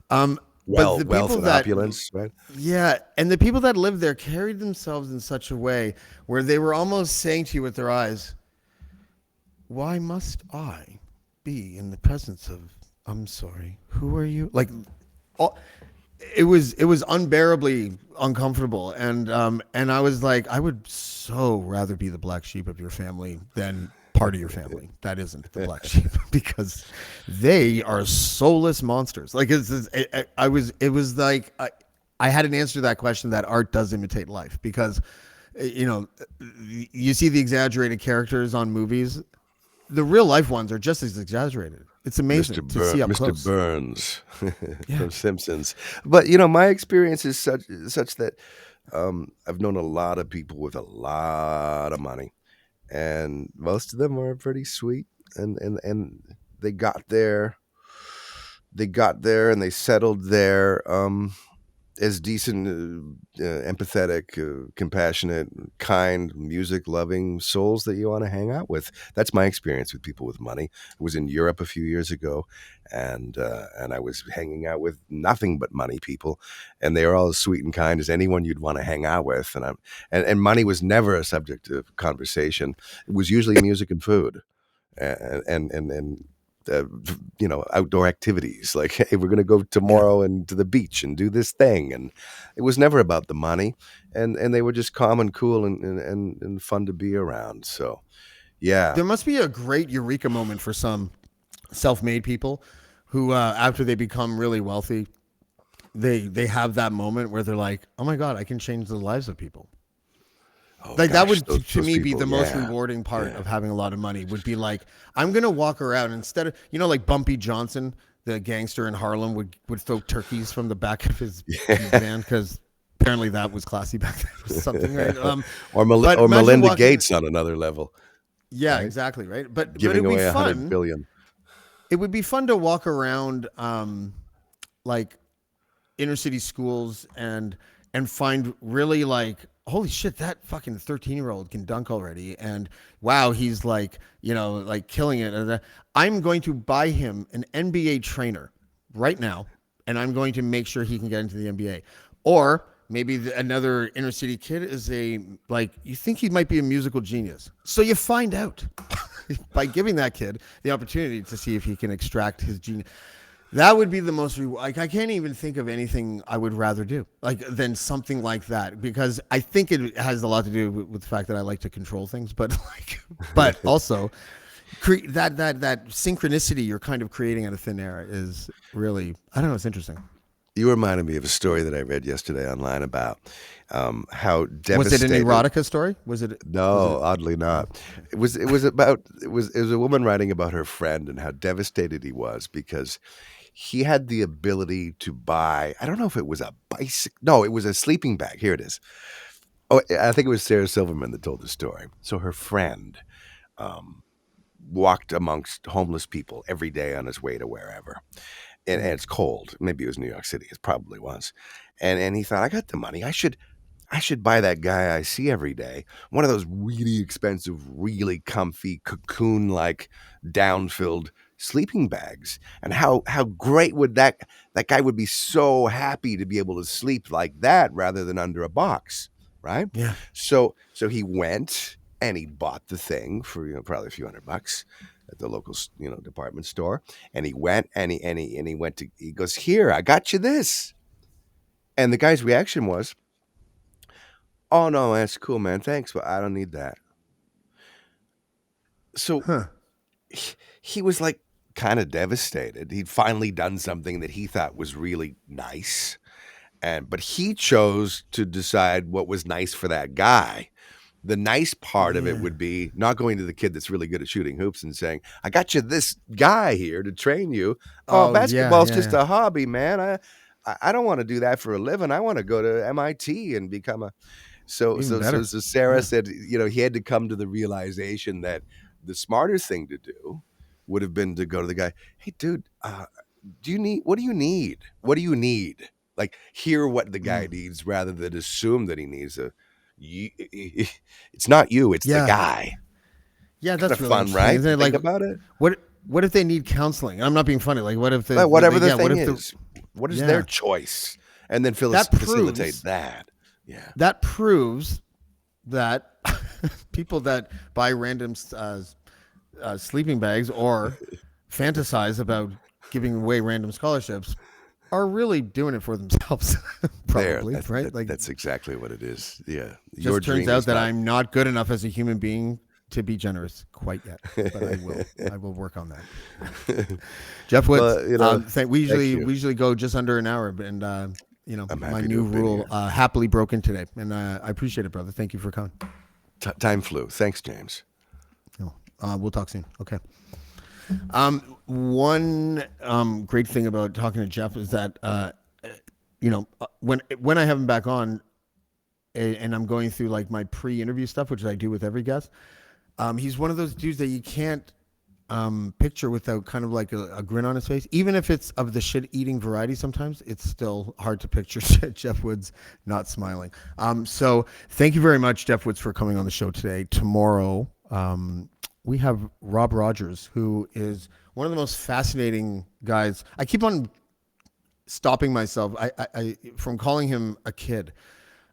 S1: But
S2: Well,
S1: the
S2: wealth
S1: people
S2: and
S1: that,
S2: opulence, right?
S1: yeah, and the people that lived there carried themselves in such a way where they were almost saying to you with their eyes, "Why must I be in the presence of? I'm sorry. Who are you?" Like, all, it was unbearably uncomfortable, and I was like, I would so rather be the black sheep of your family than part of your family that isn't the black sheep because they are soulless monsters. Like it was like I had an answer to that question that art does imitate life because you know you see the exaggerated characters on movies, the real life ones are just as exaggerated. It's amazing to see up
S2: Mr.
S1: close.
S2: Burns
S1: Yeah.
S2: from Simpsons. But my experience is such that I've known a lot of people with a lot of money, and most of them are pretty sweet, and they got there. They got there and they settled there. As decent, empathetic, compassionate, kind, music loving souls that you want to hang out with. That's my experience with people with money. I was in Europe a few years ago, and I was hanging out with nothing but money people, and they were all as sweet and kind as anyone you'd want to hang out with. And money was never a subject of conversation. It was usually music and food, and uh, outdoor activities like, hey, we're going to go
S1: Yeah.
S2: tomorrow and to the beach and do this thing. And it was never about the money, and they were just calm and cool and fun to be around. So yeah.
S1: There must be a great eureka moment for some self-made people who, after they become really wealthy, they have that moment where they're like, "Oh my god, I can change the lives of people."
S2: Oh
S1: Like that
S2: gosh,
S1: would to
S2: those
S1: me be
S2: people.
S1: the most
S2: Yeah.
S1: rewarding part
S2: Yeah.
S1: of having a lot of money. Would be like, I'm gonna walk around instead of like Bumpy Johnson. the gangster in Harlem would throw turkeys from the back of his van because apparently that was classy back then or something, right? But
S2: Or
S1: imagine
S2: Melinda
S1: walking.
S2: Gates on another level,
S1: Yeah,
S2: right?
S1: exactly, right. But
S2: Giving
S1: it'd be
S2: away 100
S1: fun.
S2: billion.
S1: It would be fun to walk around like inner city schools and find really like holy shit that fucking 13-year-old can dunk already and wow he's like like killing it and I'm going to buy him an NBA trainer right now and I'm going to make sure he can get into the NBA or maybe another inner city kid is a like you think he might be a musical genius so you find out by giving that kid the opportunity to see if he can extract his genius. That would be the most like I can't even think of anything I would rather do like than something like that because I think it has a lot to do with the fact that I like to control things, but but also that synchronicity you're kind of creating out of thin air is really I don't know it's interesting.
S2: You reminded me of a story that I read yesterday online about how
S1: Was it an
S2: devastated.
S1: erotica story? Was it?
S2: No, oddly not. It was a woman writing about her friend and how devastated he was because he had the ability to buy. I don't know if it was a bicycle. No, it was a sleeping bag. Here it is. Oh, I think it was Sarah Silverman that told the story. So her friend um, walked amongst homeless people every day on his way to wherever, and it's cold. Maybe it was New York City. It probably was, and he thought, I got the money. I should buy that guy I see every day one of those really expensive, really comfy, cocoon-like, down-filled sleeping bags. And how great would that guy would be so happy to be able to sleep like that rather than under a box, right?
S1: Yeah.
S2: So he went and he bought the thing for probably a few $100 at the local department store. And he went he goes, here, I got you this. And the guy's reaction was, oh no, that's cool, man. Thanks, but I don't need that. So
S1: Huh.
S2: he was like kind of devastated. He'd finally done something that he thought was really nice. But he chose to decide what was nice for that guy. The nice part of it
S1: Yeah.
S2: would be not going to the kid that's really good at shooting hoops and saying, I got you this guy here to train you. Oh,
S1: Oh yeah.
S2: basketball's
S1: Yeah.
S2: just
S1: Yeah.
S2: a hobby, man. I don't want to do that for a living. I want to go to MIT and become a so
S1: Even
S2: so so
S1: better.
S2: so Sarah
S1: Yeah.
S2: said, he had to come to the realization that the smarter thing to do would have been to go to the guy, hey dude, what do you need? What do you need? Like hear what the guy
S1: Mm.
S2: needs rather than assume that he needs it's not you, it's the
S1: Yeah.
S2: guy.
S1: Yeah.
S2: Kind of
S1: That's really
S2: fun,
S1: interesting,
S2: right?
S1: isn't
S2: To
S1: it?
S2: think
S1: Like,
S2: about it.
S1: what if they need counseling? I'm not being funny. Like, what if
S2: Well, whatever the
S1: yeah? What
S2: thing
S1: if the
S2: is, what is their
S1: yeah?
S2: choice? And then
S1: That
S2: facilitate
S1: proves
S2: that. Yeah.
S1: that proves that people that buy random sleeping bags or fantasize about giving away random scholarships are really doing it for themselves,
S2: There.
S1: probably, right? Like,
S2: That's exactly what it is. Yeah. Your
S1: just turns
S2: dream
S1: out
S2: is
S1: that
S2: not
S1: I'm not good enough as a human being to be generous quite yet, but I will. I will work on that. Jeff Woods.
S2: well,
S1: We
S2: thank
S1: usually
S2: you.
S1: we usually go just under an hour, and
S2: I'm
S1: my
S2: happy to
S1: new
S2: have been
S1: rule
S2: here.
S1: happily broken today, and I appreciate it, brother. Thank you for coming.
S2: Time flew. Thanks, James.
S1: No, we'll talk soon. Okay. One great thing about talking to Jeff is that when I have him back on, and I'm going through like my pre-interview stuff, which I do with every guest. He's one of those dudes that you can't picture without kind of like a grin on his face. Even if it's of the shit-eating variety, sometimes it's still hard to picture Jeff Woods not smiling. So thank you very much, Jeff Woods, for coming on the show today. Tomorrow, we have Rob Rogers, who is one of the most fascinating guys. I keep on stopping myself I from calling him a kid.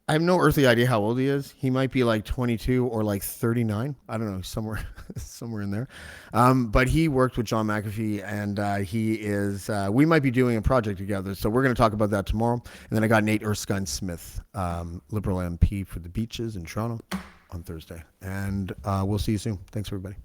S1: I have no earthly idea how old he is. He might be like 22 or like 39. I don't know, somewhere somewhere in there. But he worked with John McAfee, and he is. We might be doing a project together, so we're going to talk about that tomorrow. And then I got Nate Erskine-Smith, Liberal MP for the Beaches in Toronto, on Thursday. And we'll see you soon. Thanks, everybody.